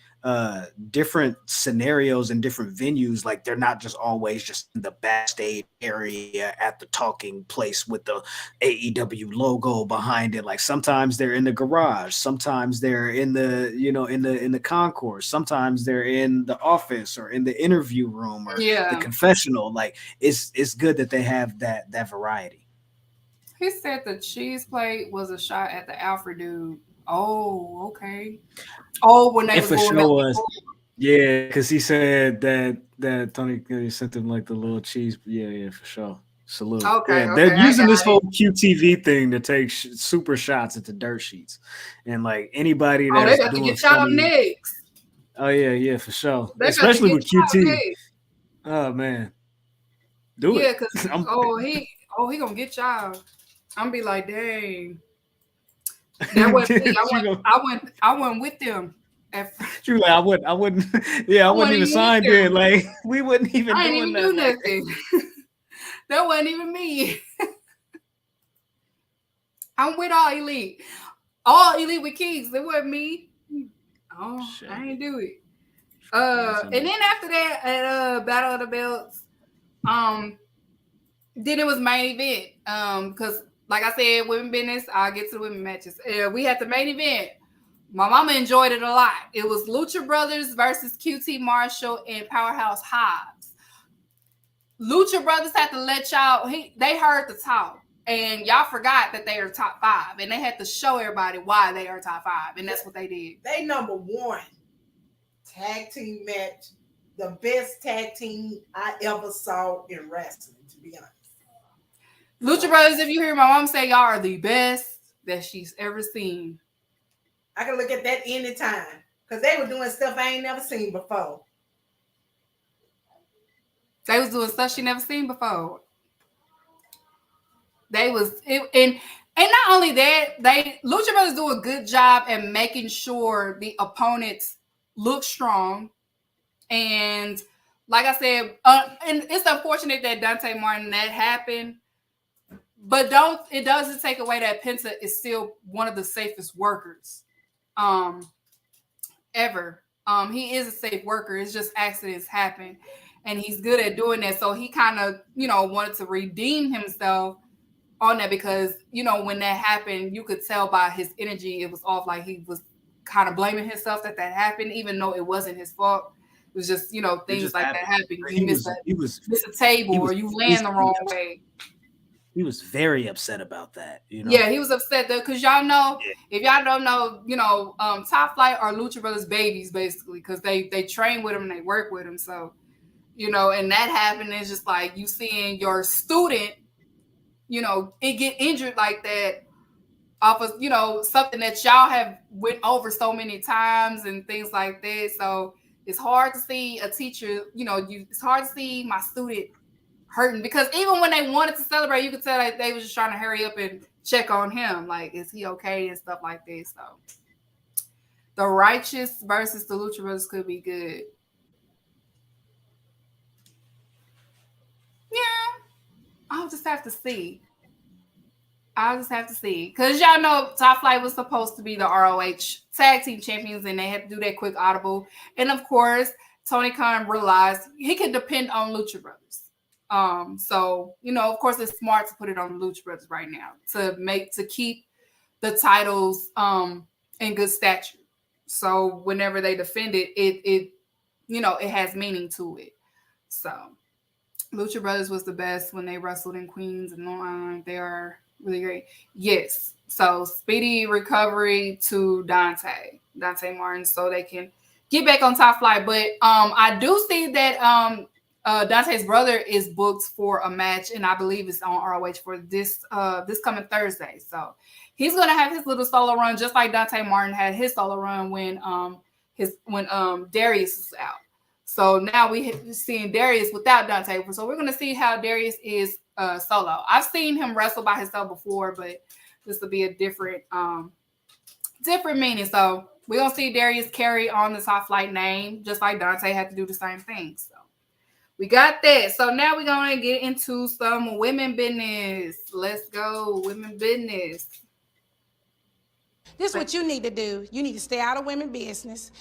different scenarios and different venues. Like they're not just always just in the backstage area at the talking place with the AEW logo behind it. Like sometimes they're in the garage, sometimes they're in the in the concourse, sometimes they're in the office or in the interview room or the confessional. Like it's good that they have that variety. He said the cheese plate was a shot at the Alfred dude. Oh, okay. Oh, when they was going back. Yeah, because he said that Tony sent him like the little cheese. Yeah, for sure. Salute. Okay, they're using this whole QTV thing to take super shots at the dirt sheets, and like anybody that's they got doing to get shot up next. Oh yeah, for sure. Especially with QT. Oh man, do it. Yeah, because he gonna get y'all. I'm gonna be like, dang. That wasn't me. I went with them. True, like I wouldn't. Yeah, I wouldn't even sign it. Like we wouldn't even. I didn't even do nothing. That wasn't even me. I'm with All Elite. All Elite with Keys. It wasn't me. Oh, shit. I didn't do it. And then after that, at Battle of the Belts, then it was main event. Because like I said, women business, I'll get to the women matches. We had the main event. My mama enjoyed it a lot. It was Lucha Brothers versus QT Marshall and Powerhouse Hobbs. Lucha Brothers had to let y'all, they heard the talk. And y'all forgot that they are top 5. And they had to show everybody why they are top 5. And that's what they did. They number 1 tag team match. The best tag team I ever saw in wrestling, to be honest. Lucha Brothers, if you hear my mom say y'all are the best that she's ever seen. I can look at that anytime. Because they were doing stuff I ain't never seen before. They was doing stuff she never seen before. They was and not only that, Lucha Brothers do a good job at making sure the opponents look strong. And like I said, and it's unfortunate that Dante Martin that happened, but it doesn't take away that Penta is still one of the safest workers ever. He is a safe worker. It's just accidents happen, and he's good at doing that. So he kind of, wanted to redeem himself on that, because, when that happened, you could tell by his energy it was off. Like he was kind of blaming himself that happened, even though it wasn't his fault. It was just, things like that happen. You miss a table, or you land the wrong way. He was very upset about that. Yeah, he was upset though, because y'all know, if y'all don't know, Top Flight are Lucha Brothers babies, basically, because they train with him and they work with him. So, and that happened. It's just like you seeing your student, it get injured like that off of, something that y'all have went over so many times and things like that. So it's hard to see a teacher, it's hard to see my student hurting, because even when they wanted to celebrate, you could tell like they was just trying to hurry up and check on him. Like, is he okay and stuff like this. So the Righteous versus the Lucha Brothers could be good. Yeah. I'll just have to see. Because y'all know Top Flight was supposed to be the ROH tag team champions, and they had to do that quick audible. And of course, Tony Khan realized he could depend on Lucha Brothers. So, of course, it's smart to put it on the Lucha Brothers right now to keep the titles in good stature. So whenever they defend it, it has meaning to it. So Lucha Brothers was the best when they wrestled in Queens and Long Island. They are really great. Yes. So speedy recovery to Dante Martin, so they can get back on Top Flight. But I do see that Dante's brother is booked for a match, and I believe it's on ROH for this coming Thursday. So he's gonna have his little solo run, just like Dante Martin had his solo run when Darius was out. So now we're seeing Darius without Dante. So we're gonna see how Darius is solo. I've seen him wrestle by himself before, but this will be a different meaning. So we're gonna see Darius carry on the Top Flight name, just like Dante had to do the same thing. So we got that. So now we're gonna get into some women business. Let's go, women business. This is what you need to do. You need to stay out of women business.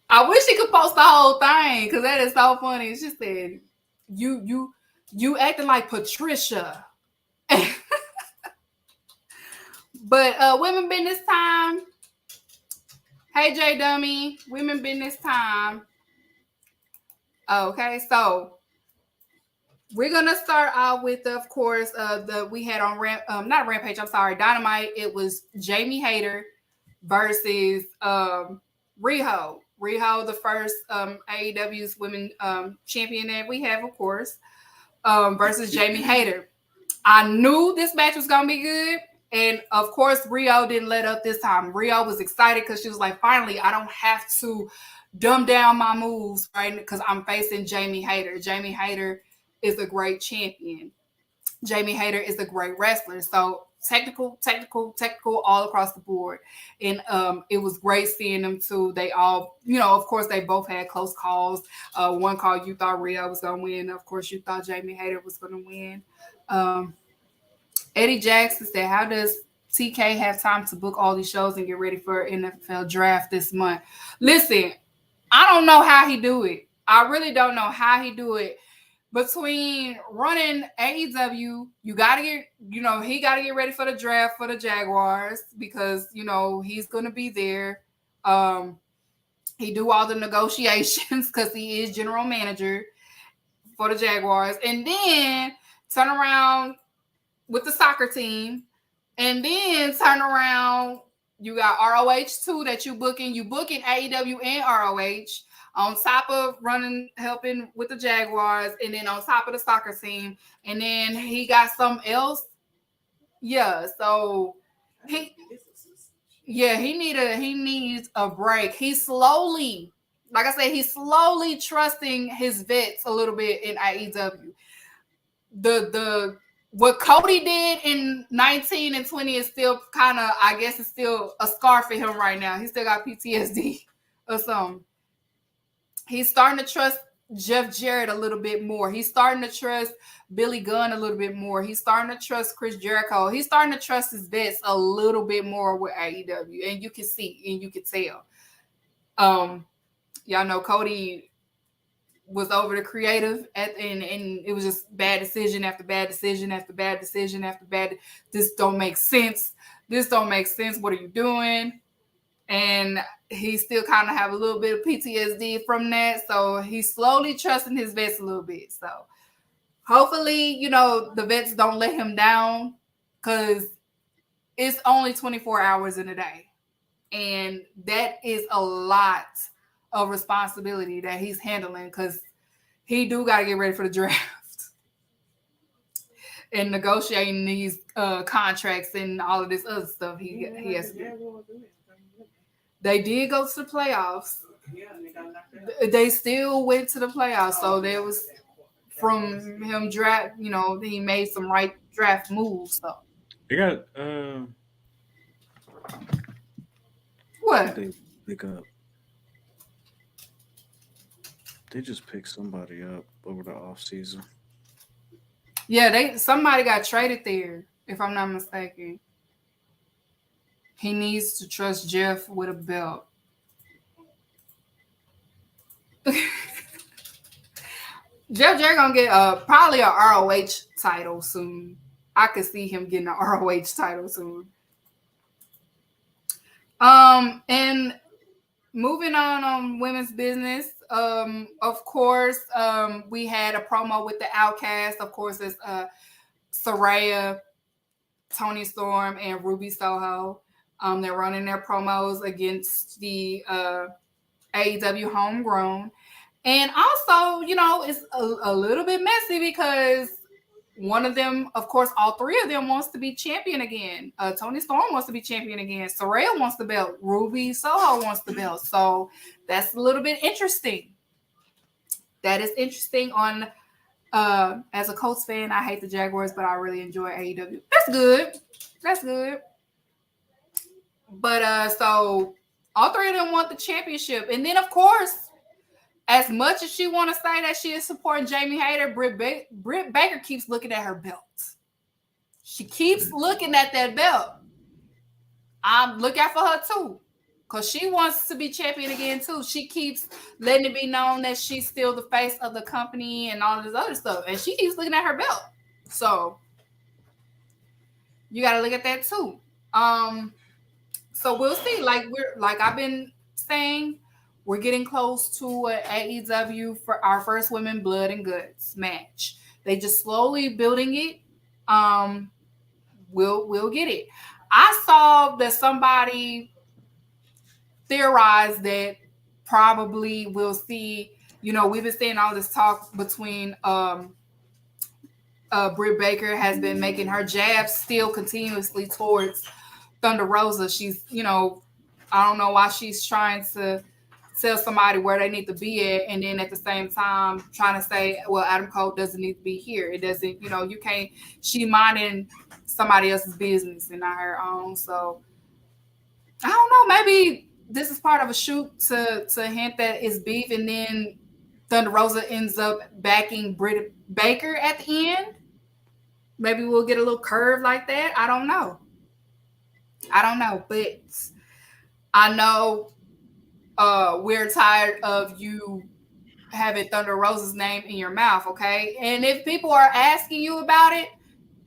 I wish he could post the whole thing, because that is so funny. She said, "You acting like Patricia." But women business time. Hey J Dummy, women business time. Okay, so we're gonna start out with, of course, we had on not Rampage. I'm sorry, Dynamite. It was Jamie Hayter versus Riho. Riho, the first AEW's women champion that we have, of course, versus Jamie Hayter. I knew this match was gonna be good, and of course, Riho didn't let up this time. Riho was excited because she was like, "Finally, I don't have to dumb down my moves, right? Because I'm facing Jamie Hayter. Jamie Hayter is a great champion. Jamie Hayter is a great wrestler. So technical all across the board. And it was great seeing them too. They all, of course, they both had close calls. One call you thought Riho was going to win. Of course, you thought Jamie Hayter was going to win. Eddie Jackson said, how does TK have time to book all these shows and get ready for NFL draft this month? Listen, I don't know how he do it. I really don't know how he do it. Between running AEW, you got to get, he got to get ready for the draft for the Jaguars because, he's going to be there. He do all the negotiations because he is general manager for the Jaguars. And then turn around with the soccer team. And then turn around, you got ROH too that you booking AEW and ROH. On top of helping with the Jaguars, and then on top of the soccer team, and then he got something else. Yeah, so he needs a break. He's slowly like I said, he's slowly trusting his vets a little bit in AEW. The what Cody did in 19 and 20 is still kind of, I guess, it's still a scar for him right now. He still got PTSD or something. He's starting to trust Jeff Jarrett a little bit more. He's starting to trust Billy Gunn a little bit more. He's starting to trust Chris Jericho. He's starting to trust his vets a little bit more with AEW, and you can see and you can tell. Y'all know Cody was over the creative and it was just bad decision after bad decision after bad decision after bad. This don't make sense. This don't make sense. What are you doing? And he still kind of have a little bit of PTSD from that. So he's slowly trusting his vets a little bit. So hopefully, the vets don't let him down, because it's only 24 hours in a day. And that is a lot of responsibility that he's handling, because he do got to get ready for the draft and negotiating these contracts and all of this other stuff he has to do. They did go to the playoffs. They still went to the playoffs. So there was, from him draft, he made some right draft moves. So They got what? they pick up. They just picked somebody up over the offseason. Yeah, somebody got traded there, if I'm not mistaken. He needs to trust Jeff with a belt. Jeff Jarrett gonna get probably a ROH title soon. I could see him getting an ROH title soon. And moving on women's business. Of course, we had a promo with the Outcast. Of course, it's Saraya, Toni Storm, and Ruby Soho. They're running their promos against the AEW Homegrown. And also, it's a little bit messy, because one of them, of course, all three of them wants to be champion again. Toni Storm wants to be champion again. Saraya wants the belt. Ruby Soho wants the belt. So that's a little bit interesting. That is interesting. On as a Colts fan, I hate the Jaguars, but I really enjoy AEW. That's good. But so all three of them want the championship. And then, of course, as much as she want to say that she is supporting Jamie Hayter, Britt Baker keeps looking at her belt. She keeps looking at that belt. I'm looking out for her too, because she wants to be champion again too. She keeps letting it be known that she's still the face of the company and all this other stuff, and she keeps looking at her belt. So you got to look at that too. So we'll see. Like I've been saying, we're getting close to an AEW for our first Women Blood and Guts match. They just slowly building it. We'll get it. I saw that somebody theorized that probably we'll see. We've been seeing all this talk between Britt Baker has been making her jabs still continuously towards Thunder Rosa. She's, I don't know why she's trying to tell somebody where they need to be at, and then at the same time trying to say, well, Adam Cole doesn't need to be here. It doesn't, you can't. She minding somebody else's business and not her own. So I don't know. Maybe this is part of a shoot to hint that it's beef, and then Thunder Rosa ends up backing Britt Baker at the end. Maybe we'll get a little curve like that. I don't know, but I know we're tired of you having Thunder Rosa's name in your mouth, okay? And if people are asking you about it,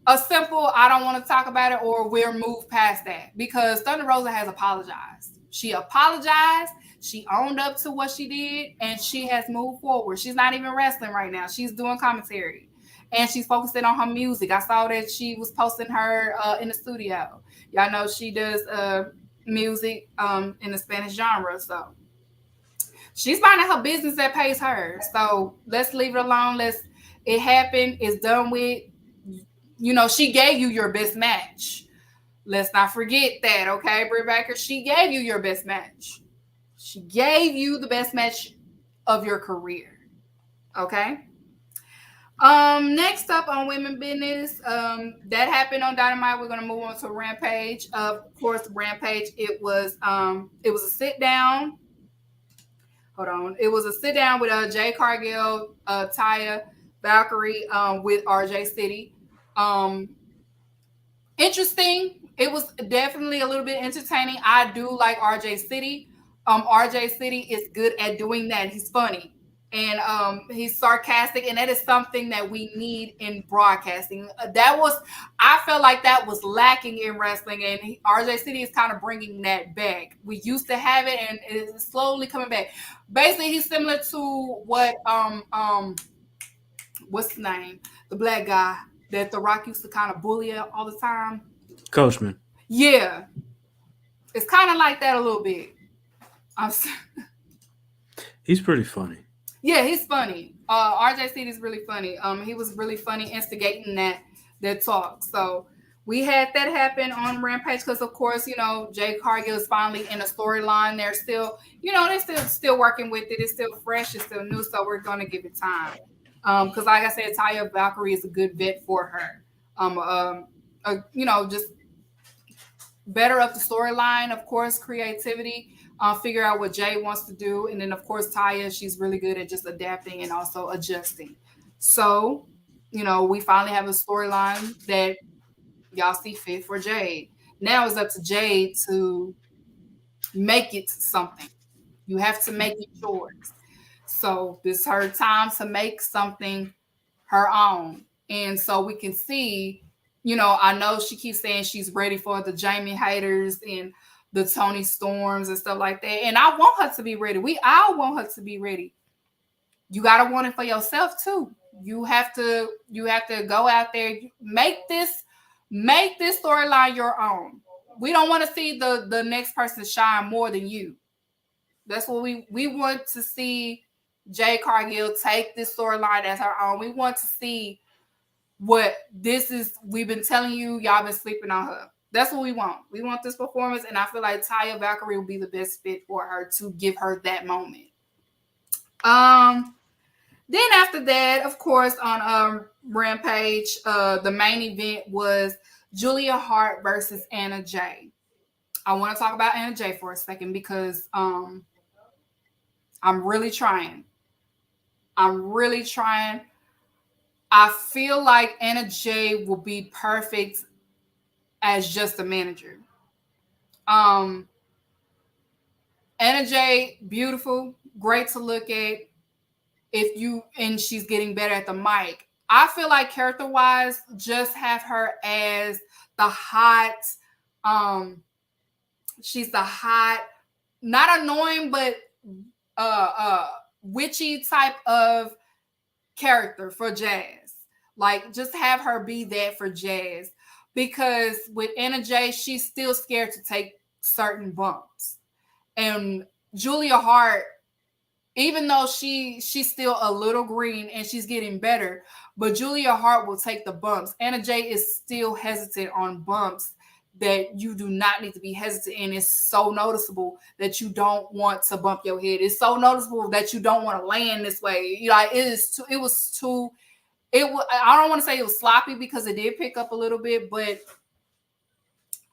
a simple, I don't want to talk about it, or we'll move past that, because Thunder Rosa has apologized. She apologized. She owned up to what she did, and she has moved forward. She's not even wrestling right now. She's doing commentary, and she's focusing on her music. I saw that she was posting her in the studio. Y'all know she does music in the Spanish genre, so she's minding her business that pays her. So let's leave it alone. It happened. It's done with. She gave you your best match. Let's not forget that, okay, Britt Baker? She gave you your best match. She gave you the best match of your career. Okay. Next up on Women Business, that happened on Dynamite. We're gonna move on to Rampage. Of course, Rampage. It was a sit down. Hold on. It was a sit down with Jay Cargill, Taya, Valkyrie, with RJ City. Interesting. It was definitely a little bit entertaining. I do like RJ City. RJ City is good at doing that. He's funny and he's sarcastic, and that is something that we need in broadcasting. I felt like that was lacking in wrestling, and RJ City is kind of bringing that back. We used to have it, and it's slowly coming back. Basically, he's similar to what what's his name, the black guy that The Rock used to kind of bully all the time. Coachman. Yeah, it's kind of like that a little bit. He's pretty funny. Yeah, he's funny. RJ City is really funny. He was really funny instigating that talk. So we had that happen on Rampage because, of course, Jay Cargill is finally in a storyline. They're still, they're still working with it. It's still fresh. It's still new. So we're going to give it time. Because, like I said, Taya Valkyrie is a good vet for her. Just better up the storyline, of course, creativity. Figure out what Jay wants to do. And then, of course, Taya, she's really good at just adapting and also adjusting. So, we finally have a storyline that y'all see fit for Jade. Now it's up to Jade to make it something. You have to make it yours. So this is her time to make something her own. And so we can see, I know she keeps saying she's ready for the Jamie Haters and the Tony Storms and stuff like that. And I want her to be ready. We all want her to be ready. You got to want it for yourself too. You have to go out there, make this storyline your own. We don't want to see the next person shine more than you. That's what we want to see. Jay Cargill take this storyline as her own. We want to see what this is. We've been telling you, y'all been sleeping on her. That's what we want. We want this performance, and I feel like Taya Valkyrie will be the best fit for her to give her that moment. Then after that, of course, on Rampage, the main event was Julia Hart versus Anna Jay. I want to talk about Anna Jay for a second because I'm really trying. I feel like Anna Jay will be perfect as just a manager. Anna Jay, beautiful, great to look at. And she's getting better at the mic. I feel like character-wise, just have her as the hot, she's the hot, not annoying, but witchy type of character for Jazz. Like, just have her be that for Jazz. Because with Anna Jay, she's still scared to take certain bumps. And Julia Hart, even though she's still a little green and she's getting better, but Julia Hart will take the bumps. Anna Jay is still hesitant on bumps that you do not need to be hesitant in. It's so noticeable that you don't want to bump your head. It's so noticeable that you don't want to land this way. I don't want to say it was sloppy because it did pick up a little bit, but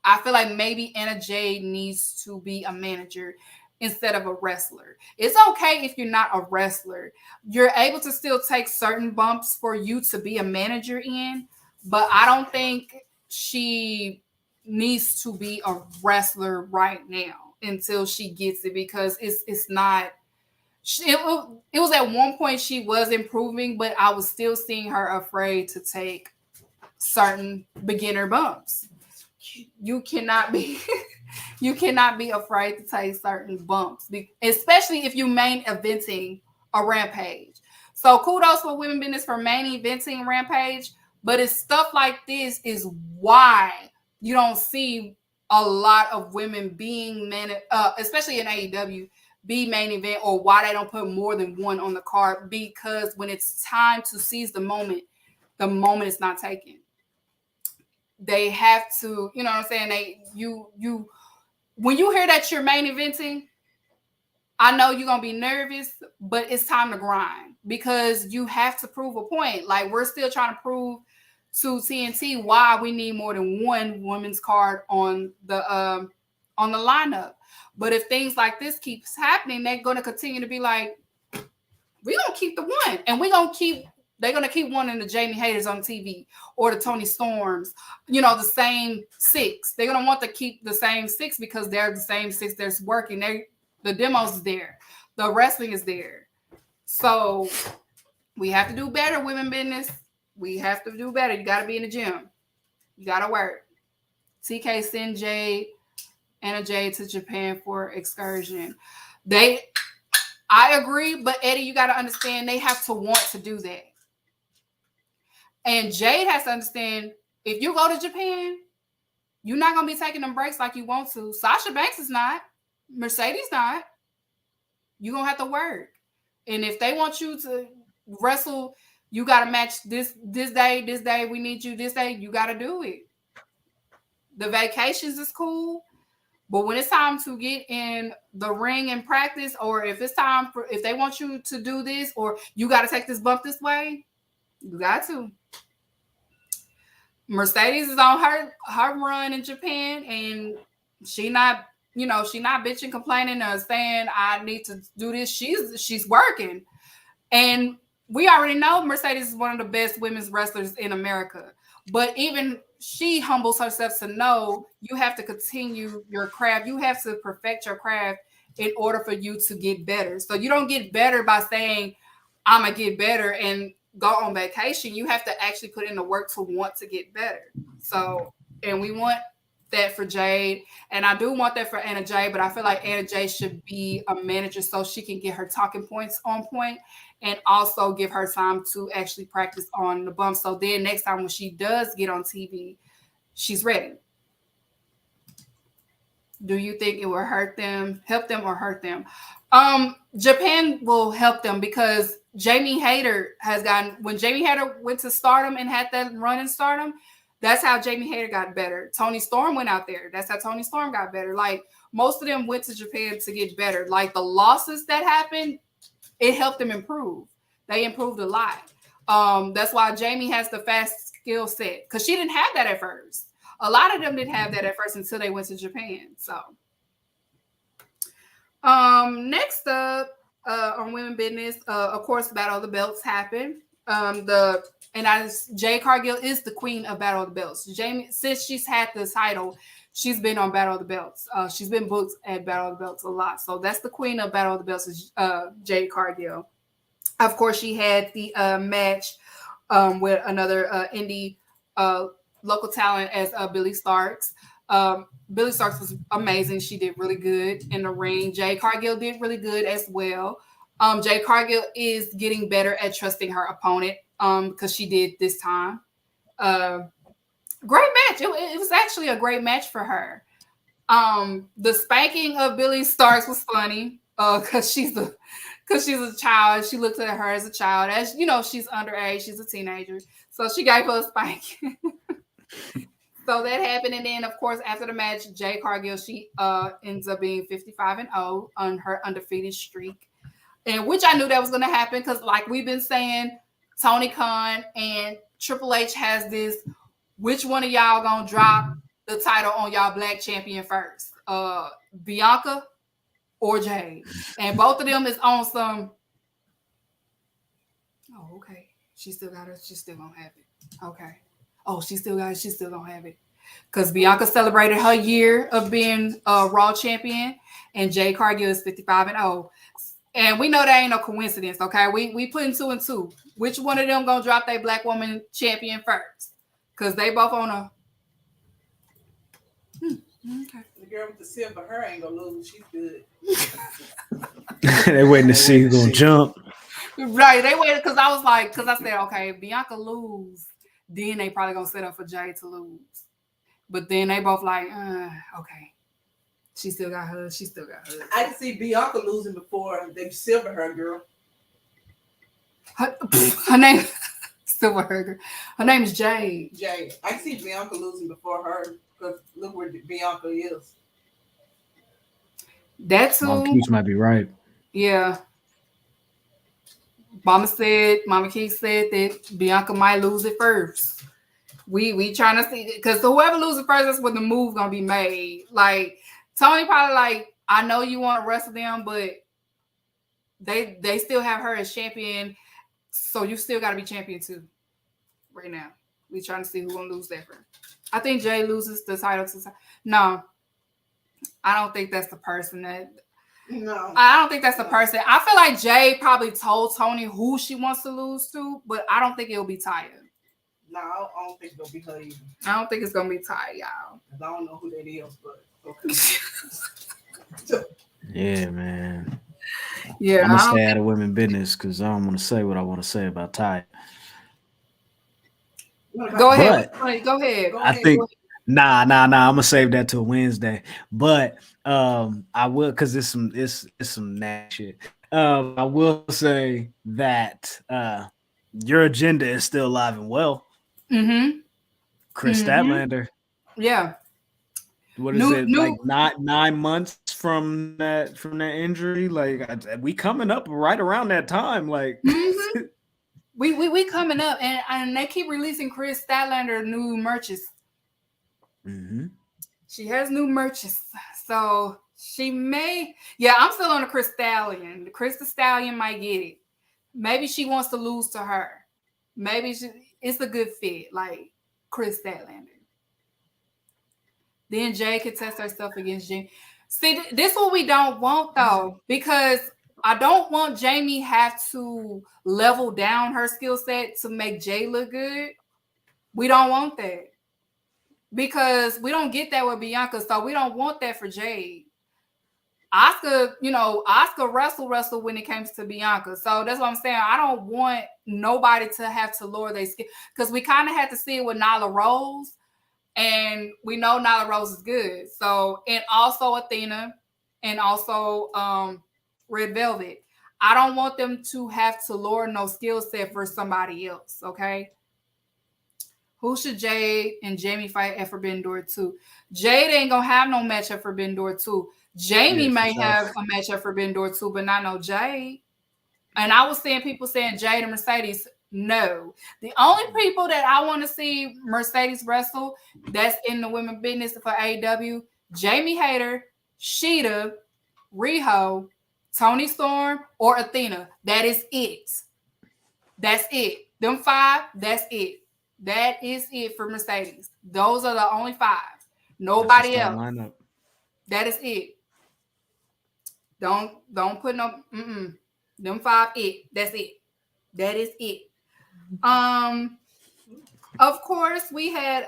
I feel like maybe Anna Jay needs to be a manager instead of a wrestler. It's okay if you're not a wrestler. You're able to still take certain bumps for you to be a manager in, but I don't think she needs to be a wrestler right now until she gets it, because it's not. It was at one point she was improving, but I was still seeing her afraid to take certain beginner bumps. You cannot be afraid to take certain bumps, especially if you main eventing a Rampage. So kudos for Women Business for main eventing Rampage, but it's stuff like this is why you don't see a lot of women being especially in AEW, be main event, or why they don't put more than one on the card, because when it's time to seize the moment is not taken. They have to, you know what I'm saying? When you hear that you're main eventing, I know you're going to be nervous, but it's time to grind because you have to prove a point. Like, we're still trying to prove to TNT why we need more than one women's card on the lineup. But if things like this keeps happening, they're going to continue to be like, we're going to keep the one. And they're going to keep wanting the Jamie Hayters on TV or the Tony Storms, the same 6. They're going to want to keep the same 6 because they're the same 6 that's working. The demos is there. The wrestling is there. So we have to do better, women business. We have to do better. You got to be in the gym. You got to work. TK send Jade and a Jade to Japan for excursion. I agree, but Eddie, you got to understand they have to want to do that. And Jade has to understand if you go to Japan, you're not going to be taking them breaks like you want to. Sasha Banks is not. Mercedes not. You're going to have to work. And if they want you to wrestle, you got to match this day, we need you this day, you got to do it. The vacations is cool, but when it's time to get in the ring and practice, or if they want you to do this, or you got to take this bump this way, you got to. Mercedes is on her run in Japan, and she not bitching, complaining, or saying I need to do this. She's working, and we already know Mercedes is one of the best women's wrestlers in America. But even she humbles herself to know you have to continue your craft. You have to perfect your craft in order for you to get better. So you don't get better by saying I'm gonna get better and go on vacation. You have to actually put in the work to want to get better. So, and we want that for Jade, and I do want that for Anna Jay, but I feel like Anna Jay should be a manager so she can get her talking points on point and also give her time to actually practice on the bump. So then next time when she does get on TV, she's ready. Do you think it will help them, or hurt them? Japan will help them because Jamie Hayter when Jamie Hayter went to Stardom and had that run in Stardom, that's how Jamie Hayter got better. Tony Storm went out there. That's how Tony Storm got better. Like, most of them went to Japan to get better. Like, the losses that happened, it helped them improve. They improved a lot. That's why Jamie has the fast skill set, because she didn't have that at first. A lot of them didn't have that at first until they went to Japan. So, next up on Women Business, of course, Battle of the Belts happened. Jade Cargill is the queen of Battle of the Belts. Jamie, since she's had the title, she's been on Battle of the Belts. She's been booked at Battle of the Belts a lot. So that's the queen of Battle of the Belts, is Jade Cargill. Of course, she had the match with another indie local talent as Billy Starks. Billy Starks was amazing. She did really good in the ring. Jade Cargill did really good as well. Jade Cargill is getting better at trusting her opponent because she did this time. Great match. It was actually a great match for her. The spanking of Billy Starks was funny because she's a child. She looked at her as a child. As you know, she's underage. She's a teenager. So she gave her a spanking. So that happened. And then, of course, after the match, Jade Cargill, she ends up being 55-0 on her undefeated streak. And which I knew that was going to happen because, like we've been saying, Tony Khan and Triple H has this, which one of y'all going to drop the title on y'all black champion first? Bianca or Jade? And both of them is on some, oh, okay. She still got it. She still going to have it. Okay. Oh, she still got it. She still don't have it. Because Bianca celebrated her year of being a Raw champion, and Jade Cargill is 55-0. And we know that ain't no coincidence, okay? We putting 2 and 2. Which one of them gonna drop their black woman champion first? Because they both on a. Okay. The girl with the silver hair ain't gonna lose. She's good. They waiting to see who's gonna jump. Right, they waited because I said, okay, if Bianca lose, then they probably gonna set up for Jade to lose. But then they both like, okay. She still got hers. I can see Bianca losing before they silver her girl. Her name silver her girl. Her name is Jade. Jade. I can see Bianca losing before her because look where Bianca is. That too. Marquise might be right. Yeah. Mama Keith said that Bianca might lose it first. We trying to see, because whoever loses first, that's when the move gonna be made. Like Tony probably like, I know you want to wrestle them, but they still have her as champion, so you still got to be champion too. Right now, we trying to see who gonna lose that first. I think Jay loses the title to. No, I don't think that's the person that. No, I don't think that's the person. I feel like Jay probably told Tony who she wants to lose to, but I don't think it'll be Taya. No, I don't think it'll be her either. I don't think it's gonna be Taya, y'all. I don't know who that is, but okay. Yeah, man. Yeah, I'm gonna stay out of women business because I don't want to say what I want to say about Ty. Go ahead. Go ahead. I think nah. I'm gonna save that till Wednesday. But I will, because it's some nasty shit. I will say that your agenda is still alive and well. Mm-hmm. Chris Statlander. Yeah. What is it? Like not 9 months from that injury? Like we coming up right around that time. Like we coming up, and they keep releasing Chris Statlander new merches. Mm-hmm. She has new merches, so she may. Yeah, I'm still on the Chris Stallion. The Chris Stallion might get it. Maybe she wants to lose to her. Maybe it's a good fit, like Chris Statlander. Then Jay could test herself against Jamie. See, this is what we don't want, though, because I don't want Jamie have to level down her skill set to make Jay look good. We don't want that. Because we don't get that with Bianca, so we don't want that for Jade. Asuka wrestle when it comes to Bianca. So that's what I'm saying. I don't want nobody to have to lower their skill, because we kind of had to see it with Nyla Rose. And we know Nyla Rose is good. So, and also Athena, and also Red Velvet. I don't want them to have to lower no skill set for somebody else, okay? Who should Jade and Jamie fight at Forbidden Door 2? Jade ain't going to have no match at Forbidden Door 2. Jamie may have a match at Forbidden Door 2, but not no Jade. And I was seeing people saying Jade and Mercedes. No. The only people that I want to see Mercedes wrestle that's in the women business for AEW, Jamie Hayter, Sheeta, Riho, Toni Storm, or Athena. That is it. That's it. Them five, that's it. That is it for Mercedes. Those are the only five. Nobody else. Lineup. That is it. Don't put no them five it. That's it. That is it. Of course, we had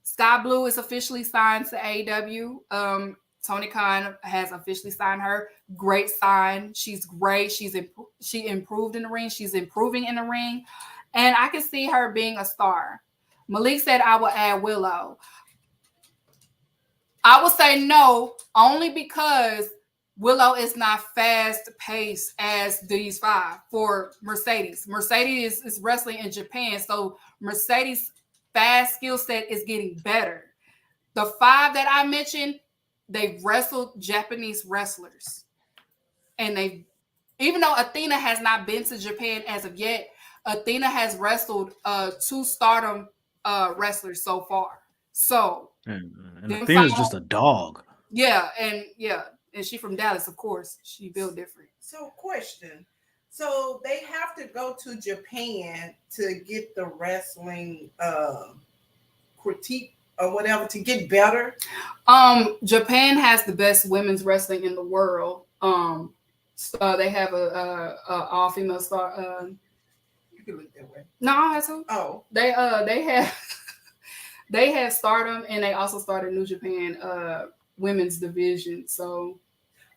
Sky Blue is officially signed to AEW. Tony Khan has officially signed her. Great sign. She's great. She improved in the ring. She's improving in the ring. And I can see her being a star. Malik said I will add Willow. I will say no, only because Willow is not fast paced as these five for Mercedes. Mercedes is wrestling in Japan, so Mercedes' fast skill set is getting better. The five that I mentioned, they wrestled Japanese wrestlers. And even though Athena has not been to Japan as of yet, Athena has wrestled 2 Stardom wrestlers so far. So and Athena's just a dog. Yeah, and she from Dallas, of course. She built different. So, question. So they have to go to Japan to get the wrestling critique or whatever to get better? Japan has the best women's wrestling in the world. So they have a all-female star. You can look that way. No, that's who. Oh, they have they have Stardom, and they also started New Japan women's division. So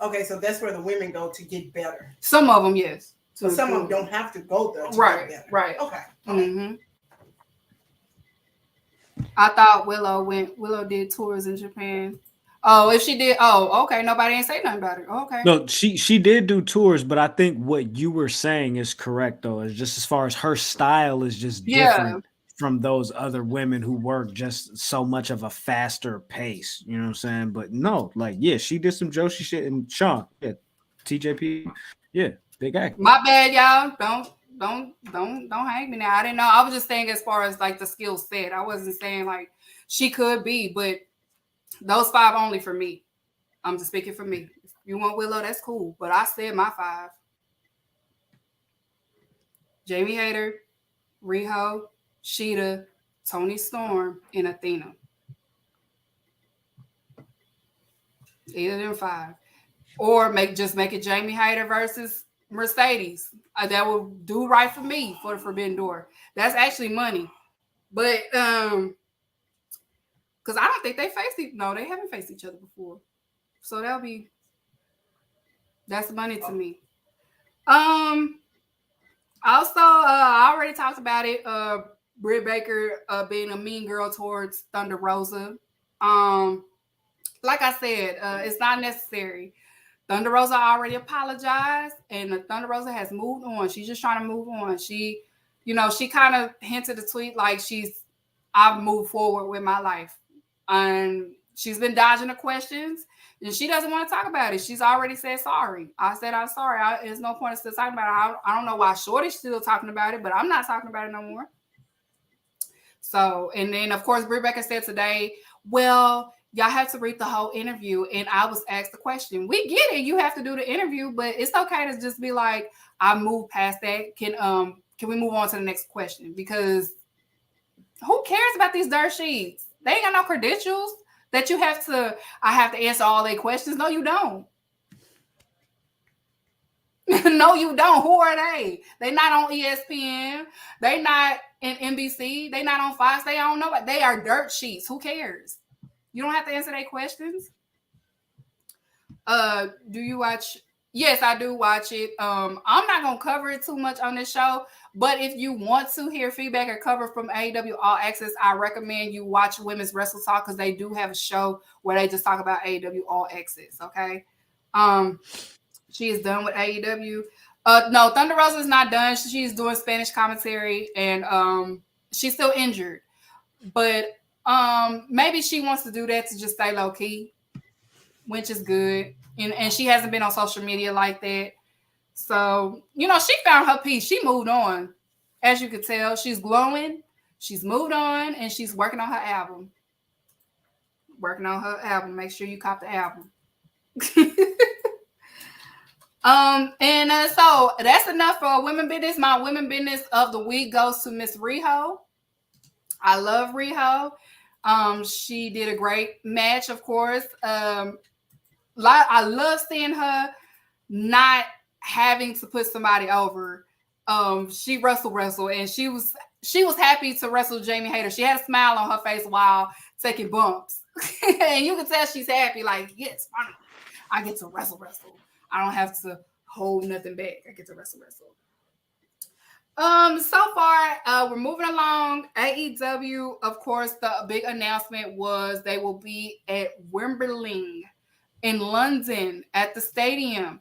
okay, so that's where the women go to get better. Some of them, yes. But some of them don't have to go there to right, get better. Right. Okay. Mm-hmm. I thought Willow did tours in Japan. Oh, if she did, okay. Nobody ain't say nothing about it. Okay. No, she did do tours, but I think what you were saying is correct, though. Is just as far as her style is just different from those other women who work just so much of a faster pace. You know what I'm saying? But no, like, yeah, she did some Joshi shit. And Sean, yeah. TJP. Yeah, big act. My bad, y'all. Don't hang me now. I didn't know. I was just saying as far as like the skill set. I wasn't saying like she could be, but those 5 only for me. I'm just speaking for me. If you want Willow, that's cool. But I said my 5. Jamie Hayter, Riho, Sheeta, Toni Storm, and Athena. Either of them 5. Or make it Jamie Hayter versus Mercedes. That will do right for me for the Forbidden Door. That's actually money. But because I don't think they they haven't faced each other before. So that's money to me. Also, I already talked about it. Britt Baker being a mean girl towards Thunder Rosa. Like I said, it's not necessary. Thunder Rosa already apologized, and Thunder Rosa has moved on. She's just trying to move on. She kind of hinted a tweet like I've moved forward with my life. And she's been dodging the questions, and she doesn't want to talk about it. She's already said sorry. I said I'm sorry. There's no point in still talking about it. I don't know why Shorty's still talking about it, but I'm not talking about it no more. So, and then, of course, Britt Baker said today, well, y'all have to read the whole interview. And I was asked the question. We get it. You have to do the interview, but it's okay to just be like, I moved past that. Can we move on to the next question? Because who cares about these dirt sheets? They ain't got no credentials that I have to answer all their questions. No, you don't. No, you don't. Who are they? They not on ESPN. They not in NBC. They not on Fox. They don't know. They are dirt sheets. Who cares? You don't have to answer their questions. Do you watch? Yes, I do watch it. I'm not gonna cover it too much on this show, but if you want to hear feedback or cover from AEW All Access, I recommend you watch Women's Wrestle Talk because they do have a show where they just talk about AEW All Access. Okay. She is done with AEW. No, Thunder Rosa is not done. She's doing Spanish commentary, and she's still injured. But maybe she wants to do that to just stay low key, which is good. And she hasn't been on social media like that. So, she found her peace. She moved on. As you could tell, she's glowing. She's moved on, and she's working on her album. Make sure you cop the album. So that's enough for women business. My women business of the week goes to Miss Riho. I love Riho. She did a great match, of course. I love seeing her not having to put somebody over. She wrestled, and she was happy to wrestle Jamie Hayter. She had a smile on her face while taking bumps, and you can tell she's happy. Like, yes, finally, I get to wrestle. I don't have to hold nothing back. I get to wrestle. So far, we're moving along. AEW, of course, the big announcement was they will be at Wembley in London at the stadium.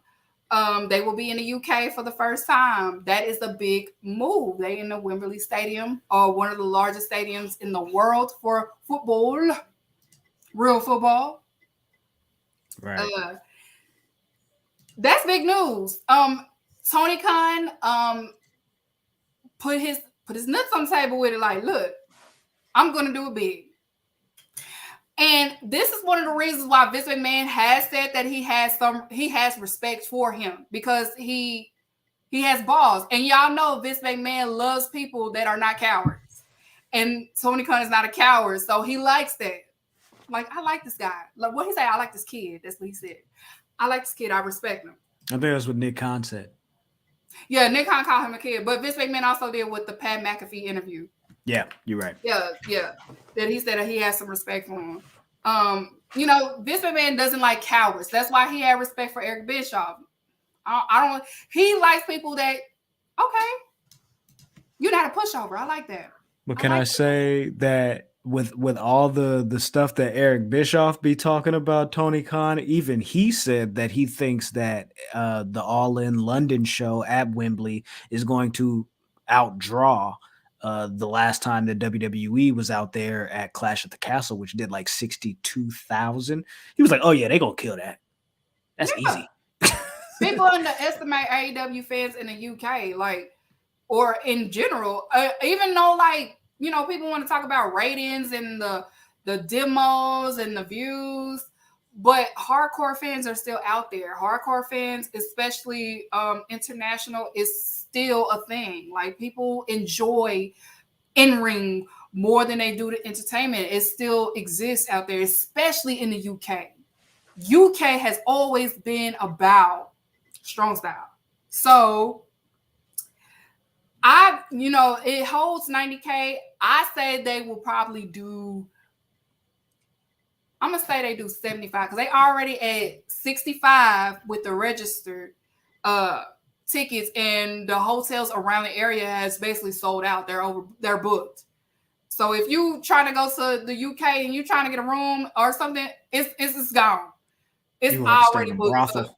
They will be in the UK for the first time. That is a big move. They in the Wembley Stadium, one of the largest stadiums in the world for football, real football. Right. That's big news. Tony Khan put his nuts on the table with it. Like, look, I'm gonna do it big. And this is one of the reasons why Vince McMahon has said that he has respect for him, because he has balls. And y'all know Vince McMahon loves people that are not cowards. And Tony Khan is not a coward, so he likes that. Like, I like this guy. Like, what he say? I like this kid. That's what he said. I like this kid. I respect him. I think that's what Nick Khan said. Yeah, Nick Khan called him a kid, but Vince McMahon also did with the Pat McAfee interview. Yeah, you're right. Yeah. That he said that he has some respect for him. Vince McMahon doesn't like cowards. That's why he had respect for Eric Bischoff. He likes people that, okay, you're not a pushover. I like that. But can I say that with all the stuff that Eric Bischoff be talking about Tony Khan, even he said that he thinks that the All In London show at Wembley is going to outdraw the last time that WWE was out there at Clash at the Castle, which did like 62,000. He was like, oh yeah, they gonna kill that. That's easy. People underestimate AEW fans in the UK, like, or in general. Even though, like, you know, people want to talk about ratings and the demos and the views, but hardcore fans are still out there. Hardcore fans, especially international, is still a thing. Like, people enjoy in-ring more than they do the entertainment. It still exists out there, especially in the UK. UK has always been about strong style. So it holds 90K. I say they will probably do, I'm going to say they do 75 because they already at 65 with the registered tickets, and the hotels around the area has basically sold out. They're booked. So if you trying to go to the UK and you trying to get a room or something, it's gone. It's already booked up.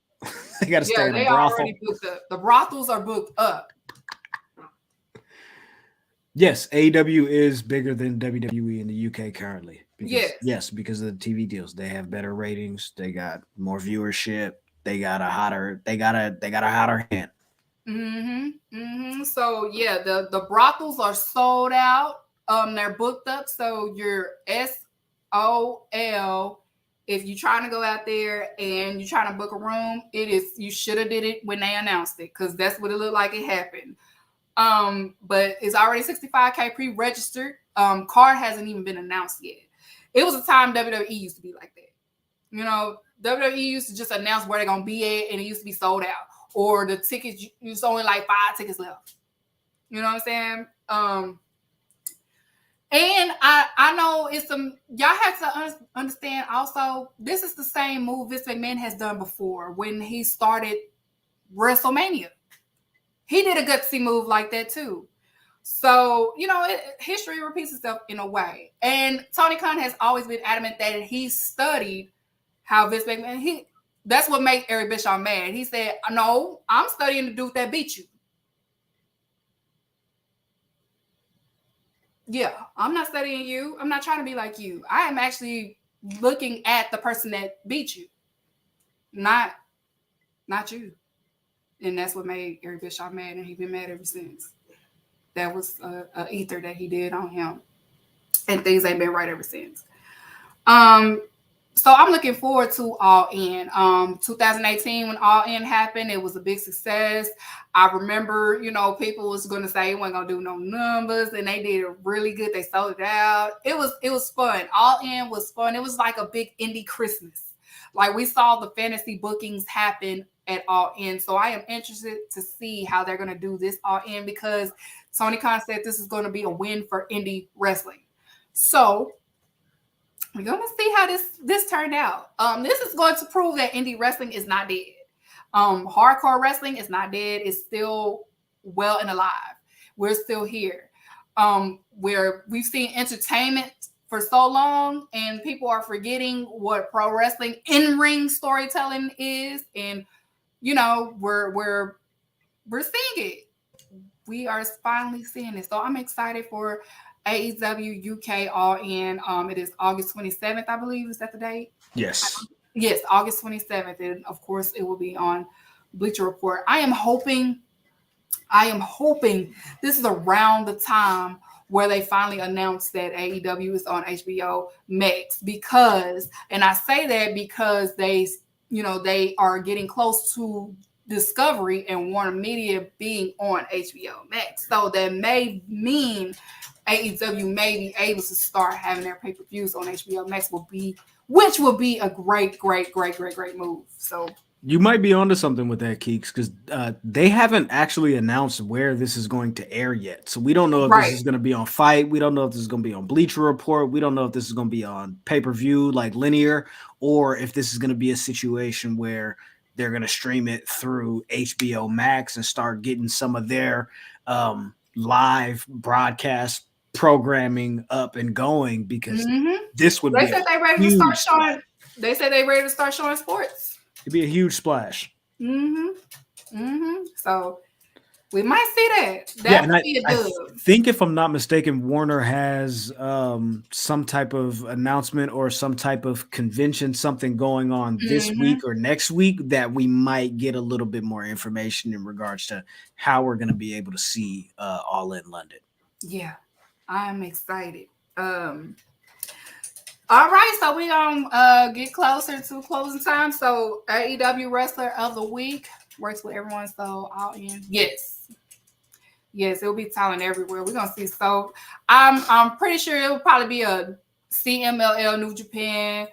They got to stay in a they brothel. already booked up. The brothels are booked up. Yes, AEW is bigger than WWE in the UK currently. Yes. Because of the TV deals. They have better ratings. They got more viewership. They got a hotter hand. So yeah, the brothels are sold out. They're booked up. So your SOL, if you're trying to go out there and you're trying to book a room, you should have did it when they announced it, because that's what it looked like it happened. But it's already 65K pre-registered. Card hasn't even been announced yet. It was a time WWE used to be like that. You know, WWE used to just announce where they're gonna be at, and it used to be sold out. Or the tickets, it's only like 5 tickets left. You know what I'm saying? And I know it's y'all have to understand also, this is the same move Vince McMahon has done before when he started WrestleMania. He did a gutsy move like that too. So, you know, history repeats itself in a way. And Tony Khan has always been adamant that he studied how Vince McMahon, that's what made Eric Bischoff mad. He said, no, I'm studying the dude that beat you. Yeah, I'm not studying you. I'm not trying to be like you. I am actually looking at the person that beat you, not you. And that's what made Eric Bischoff mad, and he's been mad ever since. That was a ether that he did on him, and things ain't been right ever since. So I'm looking forward to All In. 2018, when All In happened, it was a big success. I remember, you know, people was going to say it wasn't going to do no numbers, and they did it really good. They sold it out. It was fun. All In was fun. It was like a big indie Christmas. Like, we saw the fantasy bookings happen at All In. So I am interested to see how they're going to do this All In, because Tony Khan said this is going to be a win for indie wrestling. So we're going to see how this turned out. This is going to prove that indie wrestling is not dead. Hardcore wrestling is not dead. It's still well and alive. We're still here. Where we've seen entertainment for so long, and people are forgetting what pro wrestling in-ring storytelling is. And, you know, we're seeing it. We are finally seeing it. So I'm excited for AEW UK All In. It is August 27th, I believe. Is that the date? Yes. Yes, August 27th. And of course, it will be on Bleacher Report. I am hoping this is around the time where they finally announced that AEW is on HBO Max, because, and I say that because they are getting close to Discovery and Warner Media being on HBO Max. So that may mean AEW may be able to start having their pay-per-views on HBO Max, which will be a great move. So you might be onto something with that, Keeks, because they haven't actually announced where this is going to air yet. So we don't know if this is going to be on Fight. We don't know if this is going to be on Bleacher Report. We don't know if this is going to be on pay-per-view, like linear, or if this is going to be a situation where they're going to stream it through HBO Max and start getting some of their live broadcast programming up and going, because this would be said they ready to start showing. They said they ready to start showing sports. It'd be a huge splash. So We might see that. Yeah, That and would be a dub. think if I'm not mistaken, Warner has some type of announcement or some type of convention, something going on this week or next week that we might get a little bit more information in regards to how we're going to be able to see All In London. Yeah, I'm excited. All right, so we gonna get closer to closing time. So AEW Wrestler of the Week works with everyone. So All In, yes, it'll be talent everywhere. We're gonna see. So I'm pretty sure it'll probably be a CMLL New Japan,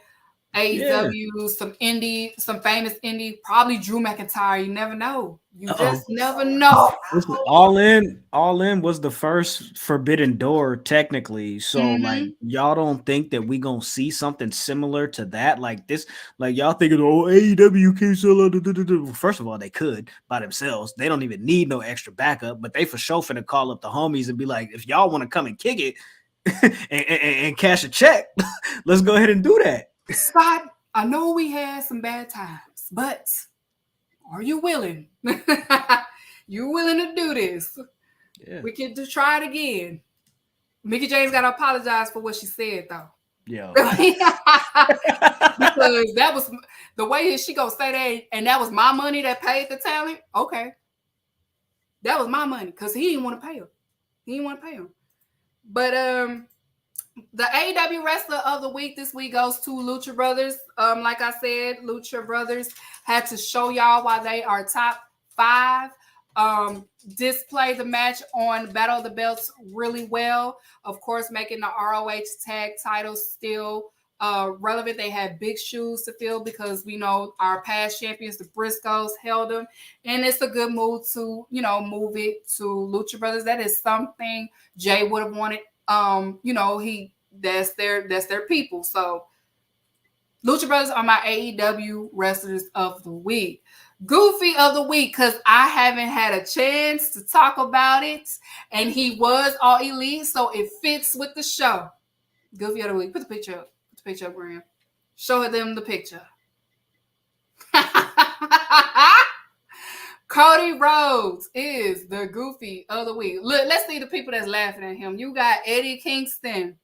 AEW, some indie, some famous indie, probably Drew McIntyre. You never know. You just never know. Listen, All In was the first Forbidden Door, technically. So, like, y'all don't think that we gonna see something similar to that, like this? Like, y'all thinking, oh, AEW can't sell out. Well, first of all, they could by themselves. They don't even need no extra backup. But they for sure finna call up the homies and be like, if y'all want to come and kick it and cash a check, let's go ahead and do that. Scott, I know we had some bad times, but are you willing? You willing to do this? Yeah. We can just try it again. Mickey James got to apologize for what she said, though. Yeah. Because that was the way she gonna say that, and that was my money that paid the talent. Okay. That was my money because he didn't want to pay him. But the AEW Wrestler of the Week this week goes to Lucha Brothers. Like I said, Lucha Brothers had to show y'all why they are top 5. Display the match on Battle of the Belts really well. Of course, making the ROH tag titles still relevant. They had big shoes to fill because we know our past champions, the Briscoes, held them. And it's a good move to, move it to Lucha Brothers. That is something Jay would have wanted. That's their people. So Lucha Brothers are my AEW Wrestlers of the Week. Goofy of the Week, because I haven't had a chance to talk about it, and he was All Elite, so it fits with the show. Goofy of the Week. Put the picture up, Graham. Show them the picture. Cody Rhodes is the Goofy of the Week. Look, let's see the people that's laughing at him. You got Eddie Kingston.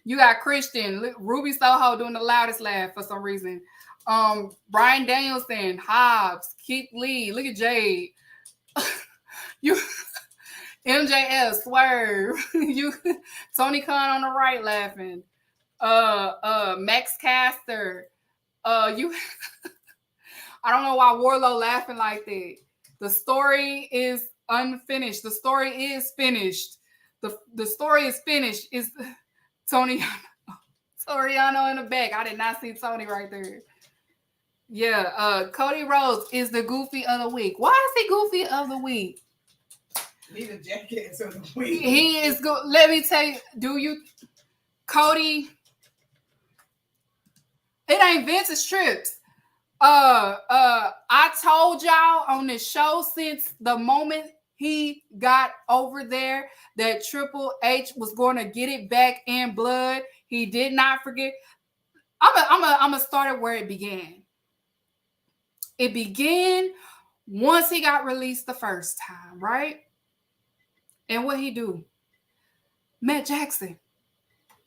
You got Christian. Ruby Soho doing the loudest laugh for some reason. Brian Danielson, Hobbs, Keith Lee. Look at Jade. You MJF, Swerve. You Tony Khan on the right laughing. Max Caster. You I don't know why Warlow laughing like that. The story is unfinished. The story is finished. The story is finished. Is Tony Toriano in the back. I did not see Tony right there. Yeah, Cody Rhodes is the Goofy of the Week. Why is he Goofy of the Week? He's a jackass of the week. He is good. Let me tell you, Cody, it ain't Vince's trips. I told y'all on this show since the moment he got over there that Triple H was going to get it back in blood. He did not forget. I'm gonna start it where it began. It began once he got released the first time, right? And what he do? Matt Jackson,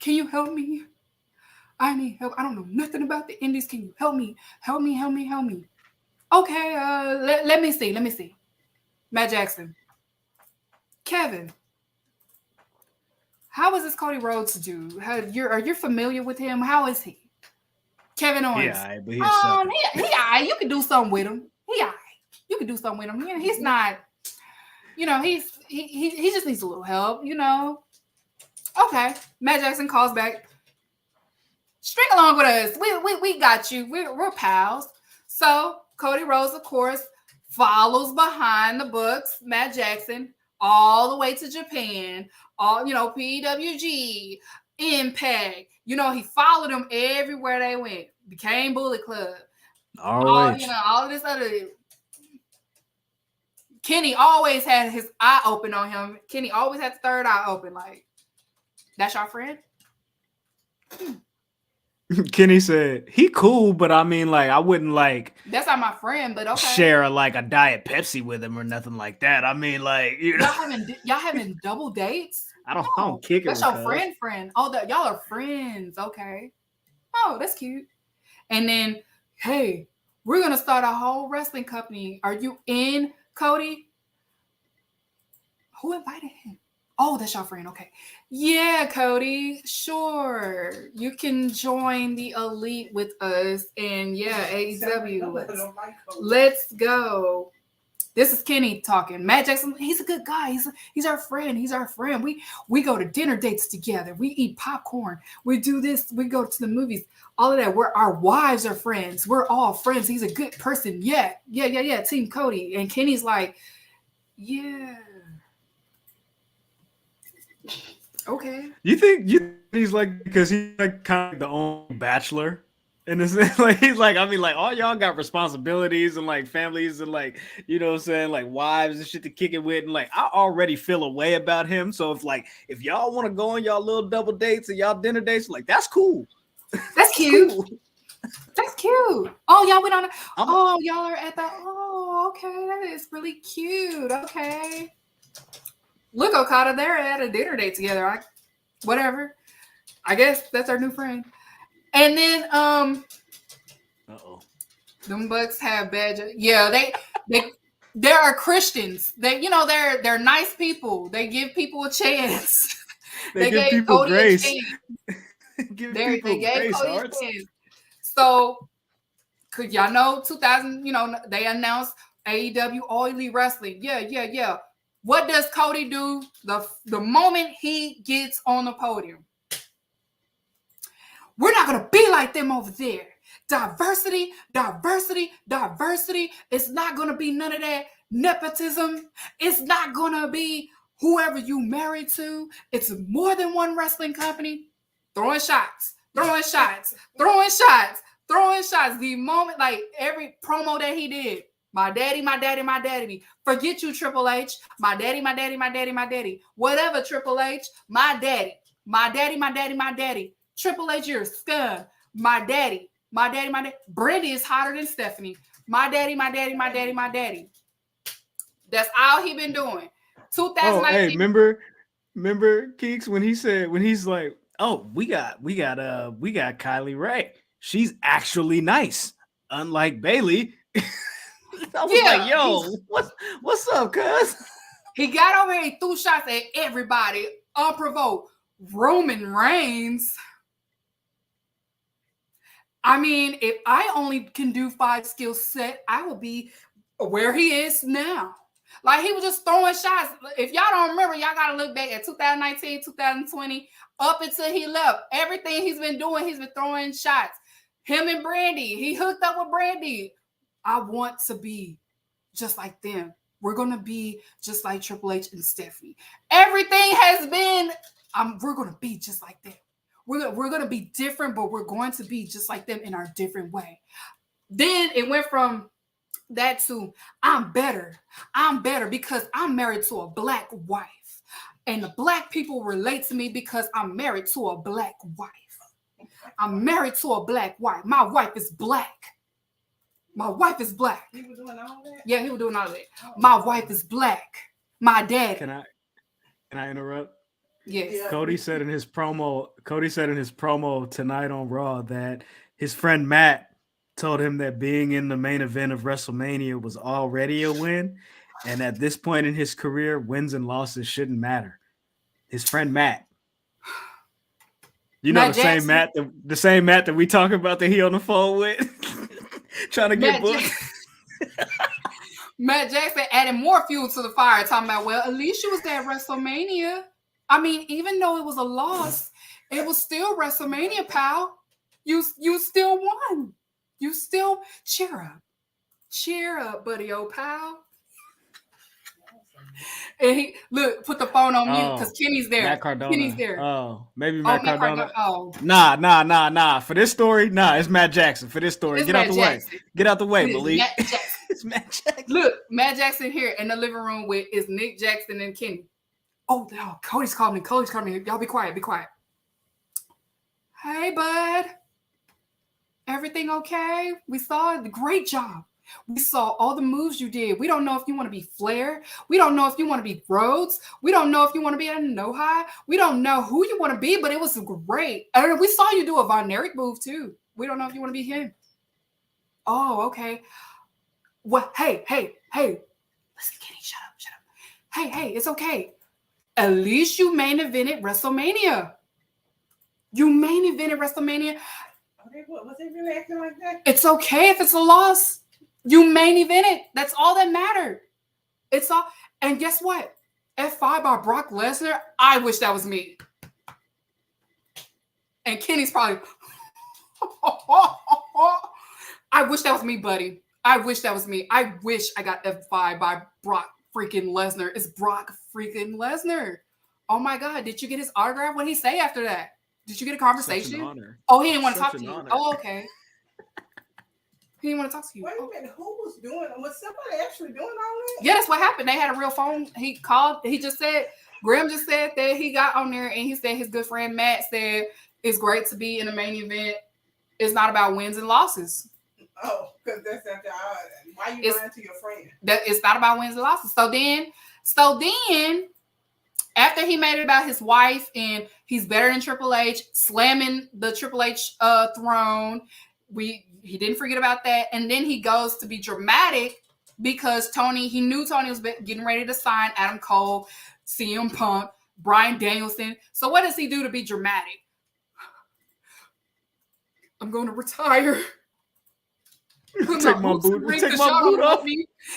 can you help me? I need help. I don't know nothing about the indies. Can you help me? Help me. Okay, let me see. Matt Jackson. Kevin, how is this Cody Rhodes do? Are you familiar with him? How is he? Kevin Owens. Yeah, but he's he you can do something with him. You can do something with him. Yeah, he's not, he just needs a little help, Okay. Matt Jackson calls back. String along with us. We got you. We're pals. So Cody Rhodes, of course, follows behind the books, Matt Jackson, all the way to Japan. All PWG, Impact. He followed them everywhere they went. Became Bullet Club. All of this other. Kenny always had his eye open on him. Kenny always had the third eye open. Like, that's your friend? Kenny said he cool, but I mean, like, I wouldn't like That's not my friend, but okay. share like a diet Pepsi with him or nothing like that. I mean, like, you know, Y'all having double dates? I don't kick it That's with your cuz. friend. Oh, y'all are friends. Okay. Oh, that's cute. And then, hey, we're gonna start a whole wrestling company. Are you in, Cody? Who invited him? Oh, that's your friend. Okay. Yeah, Cody. Sure. You can join the elite with us. And yeah, AEW. Let's go. This is Kenny talking. Matt Jackson, he's a good guy. He's our friend. He's our friend. We go to dinner dates together. We eat popcorn. We do this. We go to the movies. All of that. Our wives are friends. We're all friends. He's a good person. Yeah. Team Cody. And Kenny's like, yeah. Okay. You think he's like, because he's like kind of the only bachelor in this, like, he's like, I mean, like, all y'all got responsibilities and like families and like, you know what I'm saying, like wives and shit to kick it with, and like I already feel a way about him. So if y'all want to go on y'all little double dates and y'all dinner dates, like, that's cool. That's cute. Cool. That's cute. Oh, y'all went on y'all are at the okay, that is really cute. Okay. Look, Okada, they're at a dinner date together. Whatever. I guess that's our new friend. And then them Bucks have badge. Yeah, they are Christians. They're nice people. They give people a chance. They give people Cody grace. They gave Cody a chance. So, could y'all know 2000? They announced AEW All Elite Wrestling. Yeah. What does Cody do the moment he gets on the podium? We're not going to be like them over there. Diversity. It's not going to be none of that nepotism. It's not going to be whoever you married to. It's more than one wrestling company. Throwing shots. The moment, like every promo that he did. My daddy. Forget you, Triple H. My daddy. Whatever, Triple H. My daddy. Triple H, you're a scum. My daddy. Brandy is hotter than Stephanie. My daddy. That's all he been doing. 2019. Oh, hey, remember Keeks when he's like, oh, we got Kylie Ray. She's actually nice, unlike Bailey. I was like, yo, what's up, cuz? He got over here and threw shots at everybody, unprovoked. Roman Reigns. I mean, if I only can do 5 skill set, I will be where he is now. Like, he was just throwing shots. If y'all don't remember, y'all got to look back at 2019, 2020, up until he left. Everything he's been doing, he's been throwing shots. Him and Brandy, he hooked up with Brandy. I want to be just like them. We're going to be just like Triple H and Stephanie. Everything has been, we're going to be just like them. We're going to be different, but we're going to be just like them in our different way. Then it went from that to I'm better because I'm married to a black wife. And the black people relate to me because I'm married to a black wife. I'm married to a black wife. My wife is black. He was doing all that? Yeah, he was doing all that. My wife is black. My daddy. Can I interrupt? Yes. Cody said in his promo tonight on Raw that his friend Matt told him that being in the main event of WrestleMania was already a win, and at this point in his career, wins and losses shouldn't matter. His friend Matt. You know, the same Matt that we talk about that he on the phone with, trying to get booked. Matt Jackson added more fuel to the fire, talking about, well, at least you was there at WrestleMania. I mean, even though it was a loss, it was still WrestleMania, pal. You still won. You still cheer up, buddy, old pal. And he put the phone on mute because Kenny's there. Matt Cardona. Kenny's there. Oh, maybe Matt Cardona. Nah. For this story, it's Matt Jackson. For this story, get out the way. Get out the way, Malik. It's Matt Jackson. Look, Matt Jackson here in the living room with is Nick Jackson and Kenny. Oh, no, Cody's calling me. Y'all be quiet. Hey, bud. Everything okay? We saw it. Great job. We saw all the moves you did. We don't know if you want to be Flair. We don't know if you want to be Rhodes. We don't know if you want to be a no-high. We don't know who you want to be, but it was great. And we saw you do a Von Erich move too. We don't know if you want to be him. Oh, okay. What? Hey. Listen, Kenny, shut up. Hey, it's okay. At least you main evented WrestleMania. You main evented WrestleMania. Was they really acting like that? It's okay if it's a loss. You main evented. That's all that mattered. It's all. And guess what? F5 by Brock Lesnar. I wish that was me. And Kenny's probably. I wish that was me, buddy. I wish that was me. I wish I got F5 by Brock freaking Lesnar. It's Brock freaking Lesnar. Oh my God. Did you get his autograph? What did he say after that? Did you get a conversation? Such an honor. Oh, he didn't want to Such talk to you. honor. Oh, okay. He didn't want to talk to you. Wait a minute, who was doing? Was somebody actually doing all that? Yeah, that's what happened. They had a real phone. He called. He just said, Graham just said that he got on there and he said his good friend Matt said it's great to be in a main event. It's not about wins and losses. Oh, because that's after why you lying to your friend? That it's not about wins and losses. So then, after he made it about his wife and he's better than Triple H, slamming the Triple H throne, he didn't forget about that. And then he goes to be dramatic because he knew Tony was getting ready to sign Adam Cole, CM Punk, Bryan Danielson. So what does he do to be dramatic? I'm going to retire. Take my boot off.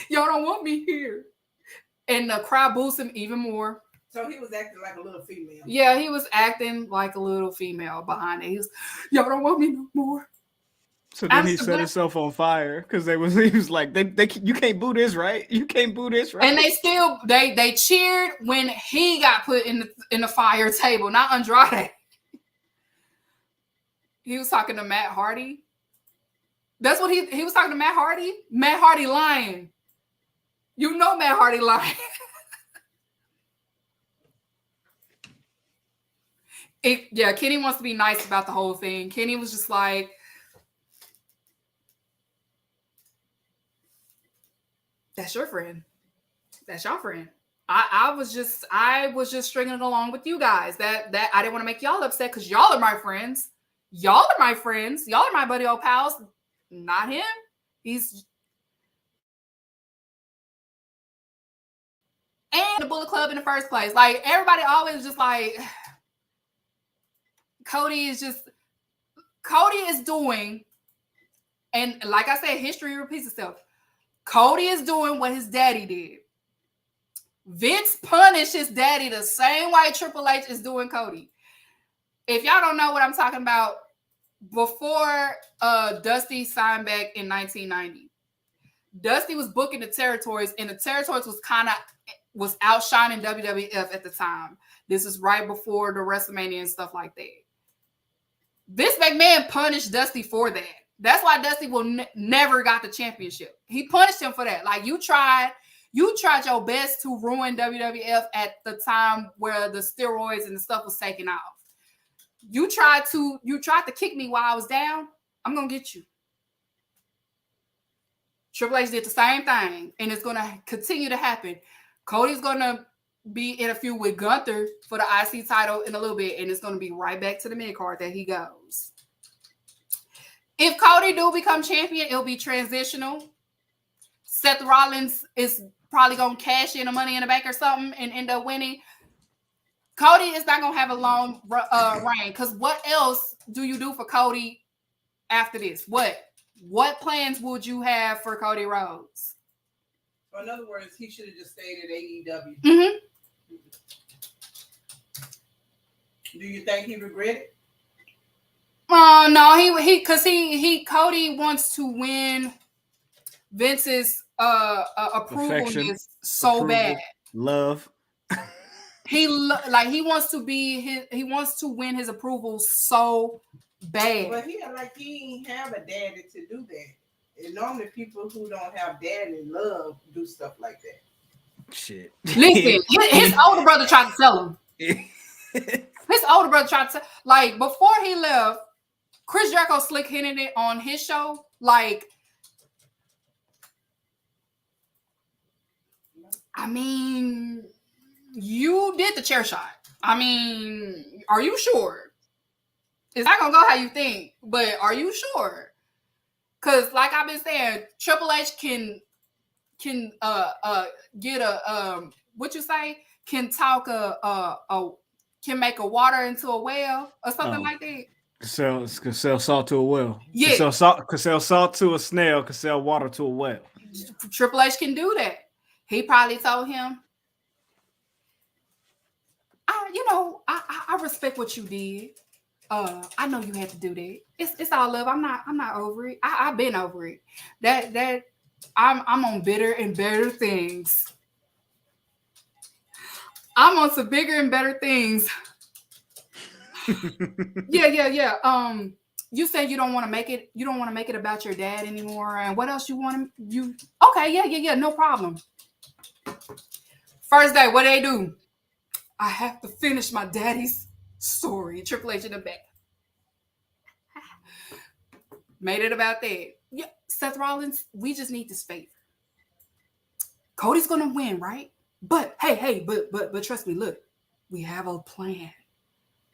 Y'all don't want me here. And the crowd boos him even more. So he was acting like a little female. Yeah, he was acting like a little female behind it. He was, y'all don't want me no more. So then he set himself on fire because he was like, you can't boo this, right? You can't boo this, right? And they still they cheered when he got put in the fire table, not Andrade. He was talking to Matt Hardy. That's what he was talking to Matt Hardy. Matt Hardy lying. You know Matt Hardy lying. Kenny wants to be nice about the whole thing. Kenny was just like, that's your friend. That's your friend. I was just stringing along with you guys. That I didn't want to make y'all upset because y'all are my friends. Y'all are my friends. Y'all are my buddy old pals. Not him. He's and the Bullet Club in the first place. Like everybody always just like Cody is doing, and like I said, history repeats itself. Cody is doing what his daddy did. Vince punished his daddy the same way Triple H is doing Cody. If y'all don't know what I'm talking about, before Dusty signed back in 1990, Dusty was booking the territories, and the territories was outshining WWF at the time. This is right before the WrestleMania and stuff like that. Vince McMahon punished Dusty for that. That's why Dusty will never got the championship. He punished him for that. Like you tried your best to ruin WWF at the time where the steroids and the stuff was taken off. You tried to kick me while I was down. I'm gonna get you. Triple H did the same thing, and it's gonna continue to happen. Cody's gonna be in a feud with Gunther for the IC title in a little bit, and it's gonna be right back to the mid card that he goes. If Cody do become champion, it'll be transitional. Seth Rollins is probably gonna cash in the Money in the Bank or something and end up winning. Cody is not going to have a long reign because what else do you do for Cody after this? What plans would you have for Cody Rhodes? So in other words, he should have just stayed at AEW. Mm-hmm. Do you think he regretted? No, Cody wants to win Vince's approval is so bad. Love. He wants to win his approval so bad. But he ain't have a daddy to do that. And normally people who don't have daddy love do stuff like that. Shit. Listen, his older brother tried to tell him. His older brother tried to like before he left, Chris Jericho slick hitting it on his show. Like, I mean, you did the chair shot. I mean, are you sure? It's not gonna go how you think, but are you sure? Because, like I've been saying, Triple H can get a what you say? Can talk can make a water into a well or something like that. Can sell salt to a well. Yeah. Can sell salt to a snail. Can sell water to a well. Triple H can do that. He probably told him, I respect what you did. I know you had to do that. It's all love. I'm not over it. I've been over it. That I'm on bigger and better things. I'm on some bigger and better things. Yeah. You said you don't want to make it. You don't want to make it about your dad anymore. And what else you want to? You okay? Yeah. No problem. First day, what they do? I have to finish my daddy's story. Triple H in the back. Made it about that. Yeah, Seth Rollins, we just need this favor. Cody's gonna win, right? But hey, but trust me, look, we have a plan.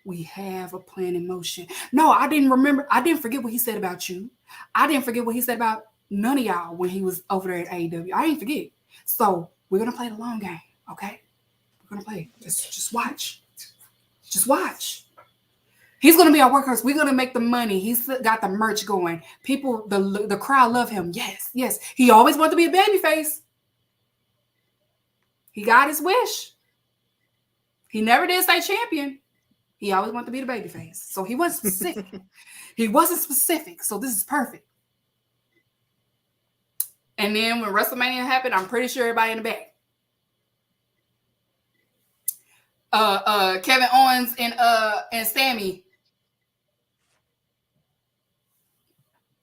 We have a plan in motion. No, I didn't forget what he said about you. I didn't forget what he said about none of y'all when he was over there at AEW. I didn't forget. So we're gonna play the long game, okay? We're gonna play. Just watch. Just watch. He's gonna be our workhorse. We're gonna make the money. He's got the merch going. People, the crowd love him. Yes. He always wanted to be a babyface. He got his wish. He never did say champion. He always wanted to be the babyface. So he wasn't specific. He wasn't specific. So this is perfect. And then when WrestleMania happened, I'm pretty sure everybody in the back. Kevin Owens and Sammy.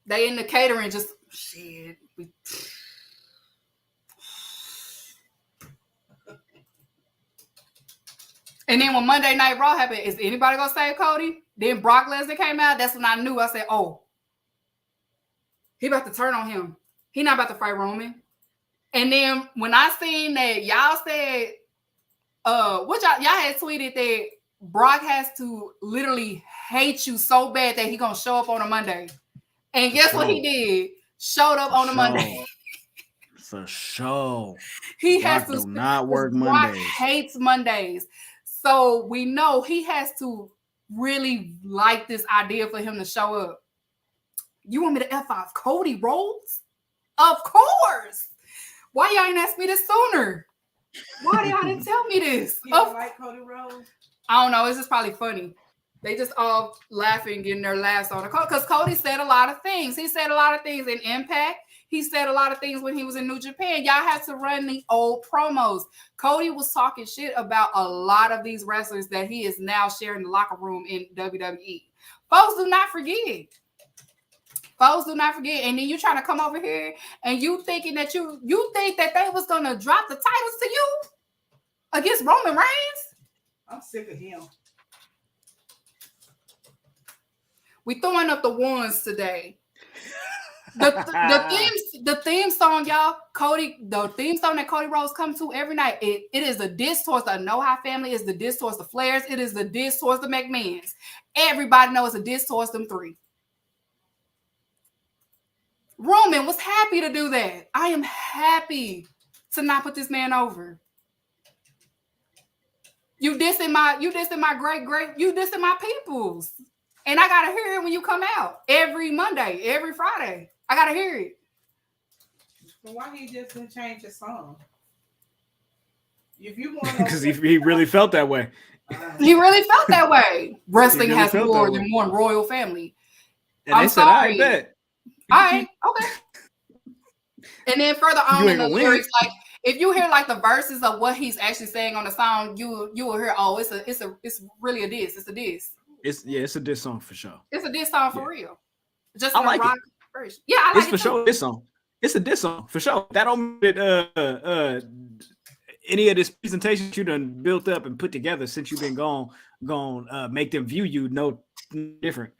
They in the catering just shit. And then when Monday Night Raw happened, is anybody gonna save Cody? Then Brock Lesnar came out. That's when I knew. I said, "Oh, he about to turn on him. He not about to fight Roman." And then when I seen that y'all said, what y'all had tweeted that Brock has to literally hate you so bad that he gonna show up on a Monday. And guess what he did? Showed up on a Monday. For sure. He Brock has to not work Brock Mondays. Hates Mondays. So we know he has to really like this idea for him to show up. You want me to F5 Cody Rhodes? Of course. Why y'all ain't asked me this sooner? Why y'all didn't tell me this? You don't like Cody Rhodes? I don't know. It's just probably funny. They just all laughing, getting their laughs on it. Because Cody said a lot of things. He said a lot of things in Impact. He said a lot of things when he was in New Japan. Y'all have to run the old promos. Cody was talking shit about a lot of these wrestlers that he is now sharing the locker room in WWE. Folks do not forget. Folks do not forget. And then you trying to come over here and you thinking that you think that they was going to drop the titles to you against Roman Reigns? I'm sick of him. We throwing up the ones today. The theme song, y'all, the theme song that Cody Rhodes come to every night, it is a diss towards the Know-How family, it's the diss towards the Flairs, it is the diss towards the McMahons. Everybody knows it's a diss towards them three. Roman was happy to do that. I am happy to not put this man over. You dissing my great, you dissing my peoples. And I gotta hear it when you come out every Monday, every Friday. I gotta hear it. Well, why he just didn't change his song? If you want, because he really felt that way. He really felt that way. Wrestling really has more than one royal family. And I'm sorry. I bet. All right, okay. And then further on in the lyrics, like if you hear like the verses of what he's actually saying on the song, you will hear, oh, it's really a diss. It's a diss. It's a diss song for sure. It's a diss song for real. Just I like rock version. Yeah, I like it's it for too. sure. Diss song. It's a diss song for sure. That don't mean that any of this presentation you done built up and put together since you've been gone make them view you no different.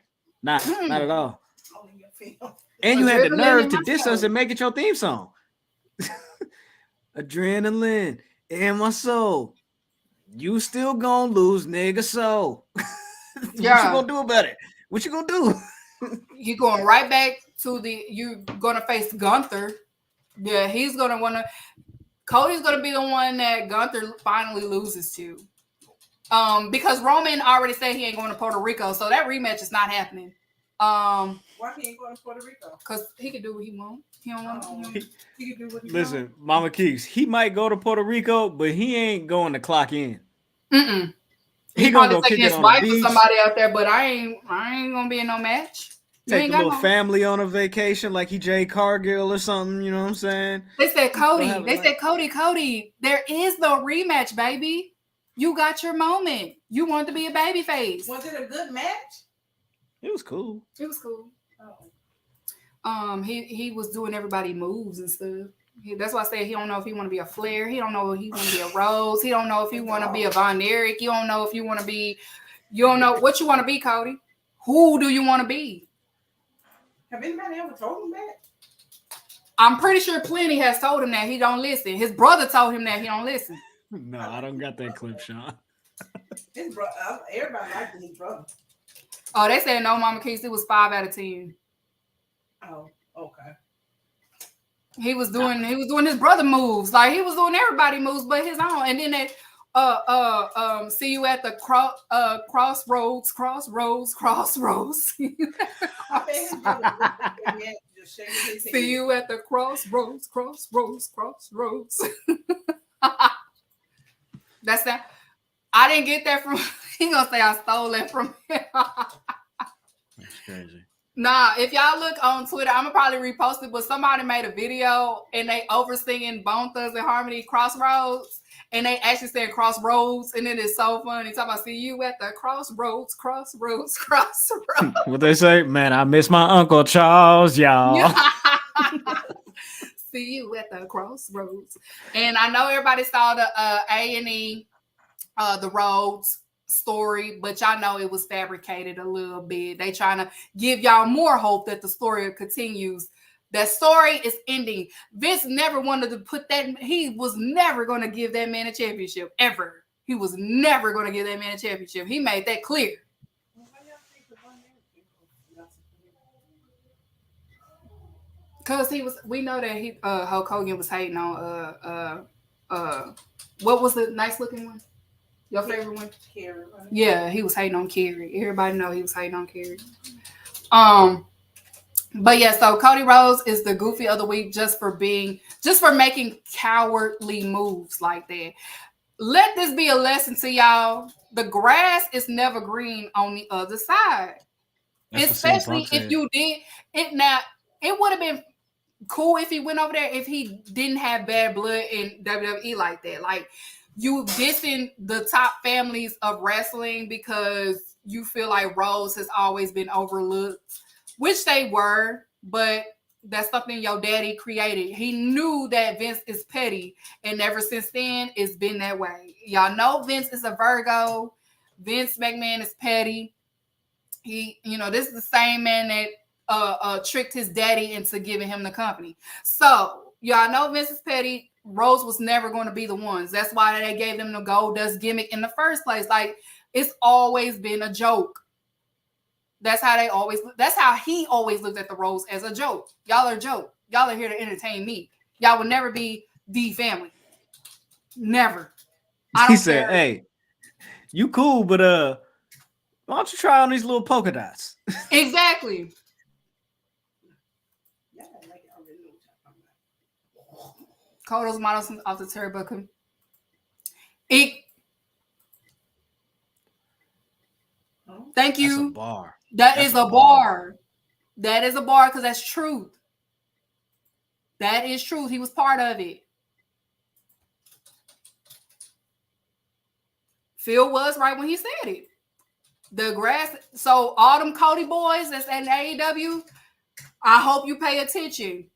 Not at all. Only your film. And you had the Adrenaline nerve in to my diss us soul. and make it your theme song. Adrenaline in my soul. You still gonna lose, nigga. So what you Yeah. gonna do about it? What you gonna do? You going right back to you're gonna face Gunther. Yeah, he's gonna wanna. Cody's gonna be the one that Gunther finally loses to. Because Roman already said he ain't going to Puerto Rico, so that rematch is not happening. Why he ain't going to Puerto Rico? Because he can do what he wants. He don't want. He can do what he Listen, wants. Mama Keeks, he might go to Puerto Rico, but he ain't going to clock in. Mm-mm. He He gonna probably go taking kick it his on the wife or beach. somebody out there, but I ain't gonna be in no match. You Take ain't the got little no. family on a vacation like he Jay Cargill or something. You know what I'm saying? They said Cody. have it They like- said Cody. There is no rematch, baby. You got your moment. You want to be a baby face. Was it a good match? It was cool. It was cool. Oh. He was doing everybody moves and stuff. That's why I said he don't know if he want to be a Flair. He don't know if he want to be a Rose. He don't know if he want to be a Von Erich. You don't know if you want to be. You don't know what you want to be, Cody. Who do you want to be? Have anybody ever told him that? I'm pretty sure plenty has told him that he don't listen. His brother told him that he don't listen. No, I don't got that clip, Sean. His brother, everybody liked his brother. Oh, they said no, Mama Keys. It was 5 out of 10. Oh, okay. He was doing his brother moves, like he was doing everybody moves, but his own. And then they see you at the crossroads. I bet his brother looked at him and just shaking his head. See you at the crossroads. That's that. I didn't get that from. He gonna say I stole that from him. That's crazy. Nah, if y'all look on Twitter, I'm gonna probably repost it. But somebody made a video and they over singing Bone Thugs and Harmony Crossroads, and they actually said Crossroads, and it is so funny. Talking about see you at the crossroads. What they say, man? I miss my Uncle Charles, y'all. See you at the crossroads. And I know everybody saw the A&E, the Rhodes story, but y'all know it was fabricated a little bit. They trying to give y'all more hope that the story continues. That story is ending. Vince never wanted to put that. He was never going to give that man a championship ever. He was never going to give that man a championship. He made that clear. Cause we know that Hulk Hogan was hating on what was the nice looking one? Your favorite one? Kerry, right? Yeah, he was hating on Kerry. Everybody know he was hating on Kerry. But yeah, so Cody Rhodes is the goofy of the week just for making cowardly moves like that. Let this be a lesson to y'all. The grass is never green on the other side. That's especially if you did it. Now, it would have been cool if he went over there if he didn't have bad blood in WWE like that. Like, you dissing the top families of wrestling because you feel like Rhodes has always been overlooked, which they were, but that's something your daddy created. He knew that Vince is petty, and ever since then, it's been that way. Y'all know Vince is a Virgo. Vince McMahon is petty. This is the same man that tricked his daddy into giving him the company. So y'all know Vince is petty. Rhodes was never going to be the ones. That's why they gave them the gold dust gimmick in the first place. Like, it's always been a joke. That's how he always looked at the Rhodes, as a joke. Y'all are a joke. Y'all are here to entertain me. Y'all will never be the family. Never. He said, "Hey, you cool, but why don't you try on these little polka dots?" Exactly. Kodos models off the turnbuckle. Thank you. That's a bar. That's a bar. That is a bar because that's truth. That is truth. He was part of it. Phil was right when he said it. The grass. So all them Cody boys that's in AEW, I hope you pay attention.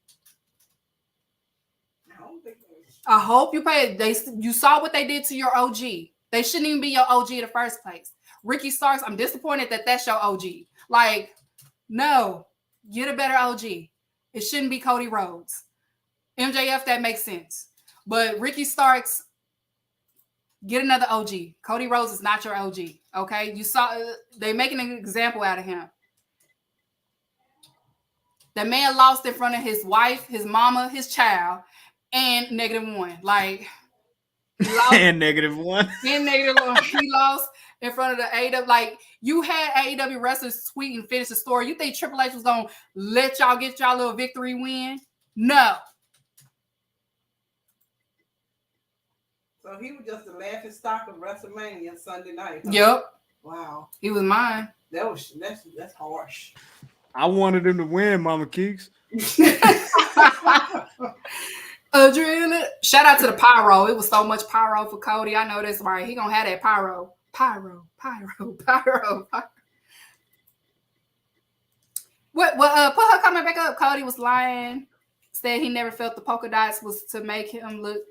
I hope you pay. You saw what they did to your OG. They shouldn't even be your OG in the first place. Ricky Starks, I'm disappointed that that's your OG. Like, No. Get a better OG. It shouldn't be Cody Rhodes. MJF, that makes sense. But Ricky Starks, get another OG. Cody Rhodes is not your OG. Okay? You saw they making an example out of him. The man lost in front of his wife, his mama, his child, and -1. Like, he lost and -1. and -1. He lost in front of the AEW. Like, you had AEW wrestlers tweet and finish the story. You think Triple H was gonna let y'all get y'all little victory win? No. So he was just the laughing stock of WrestleMania Sunday night. Huh? Yep. Wow. He was mine. That's harsh. I wanted him to win, Mama Keeks. Adrenaline. Shout out to the pyro. It was so much pyro for Cody. I know that's right. He gonna have that pyro. What? Put her comment back up. Cody was lying. Said he never felt the polka dots was to make him look.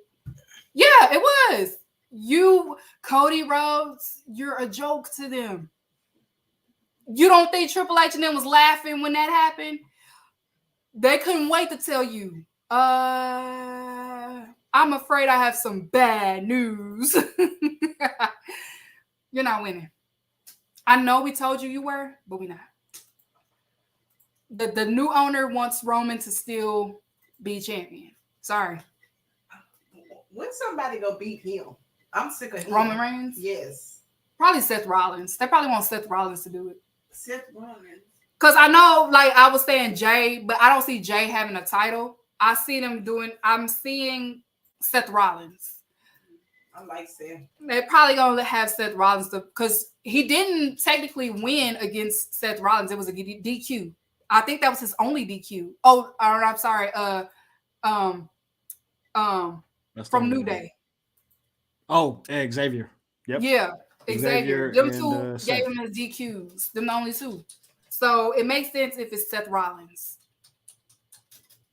Yeah, it was. You, Cody Rhodes, you're a joke to them. You don't think Triple H and them was laughing when that happened? They couldn't wait to tell you. I'm afraid I have some bad news. You're not winning. I know we told you were, but we're not. The new owner wants Roman to still be champion. Sorry. When somebody go beat him? I'm sick of him. Roman Reigns? Yes. Probably Seth Rollins. They probably want Seth Rollins to do it. Seth Rollins. Because I know, like I was saying Jay, but I don't see Jay having a title. I'm seeing Seth Rollins. I like Seth. They're probably going to have Seth Rollins because he didn't technically win against Seth Rollins. It was a DQ. I think that was his only DQ. Oh, I'm sorry. From New Day. Oh, Xavier. Yep. Yeah, Xavier. Them two Seth. gave him his DQs. Them the only two. So it makes sense if it's Seth Rollins.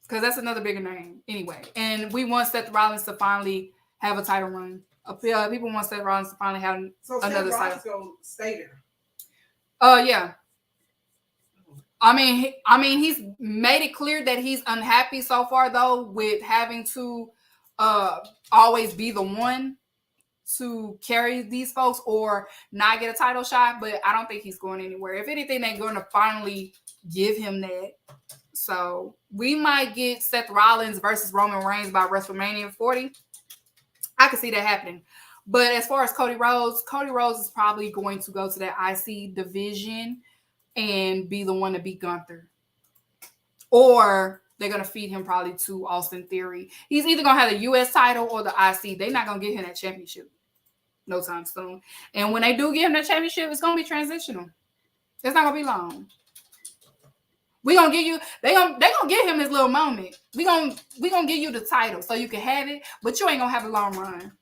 Because that's another bigger name. Anyway. And we want Seth Rollins to finally have a title run. People want Seth Rollins to finally have another Seth title. Rollins gonna stay there. Yeah. I mean, he's made it clear that he's unhappy so far, though, with having to always be the one to carry these folks or not get a title shot. But I don't think he's going anywhere. If anything, they're going to finally give him that. So we might get Seth Rollins versus Roman Reigns by WrestleMania 40. I can see that happening. But as far as Cody Rhodes is probably going to go to that IC division and be the one to beat Gunther. Or they're going to feed him probably to Austin Theory. He's either going to have the U.S. title or the IC. They're not going to give him that championship no time soon. And when they do give him that championship, it's going to be transitional. It's not going to be long. We're going to give you, they're going to give him his little moment. We're going to give you the title so you can have it, but you ain't going to have a long run.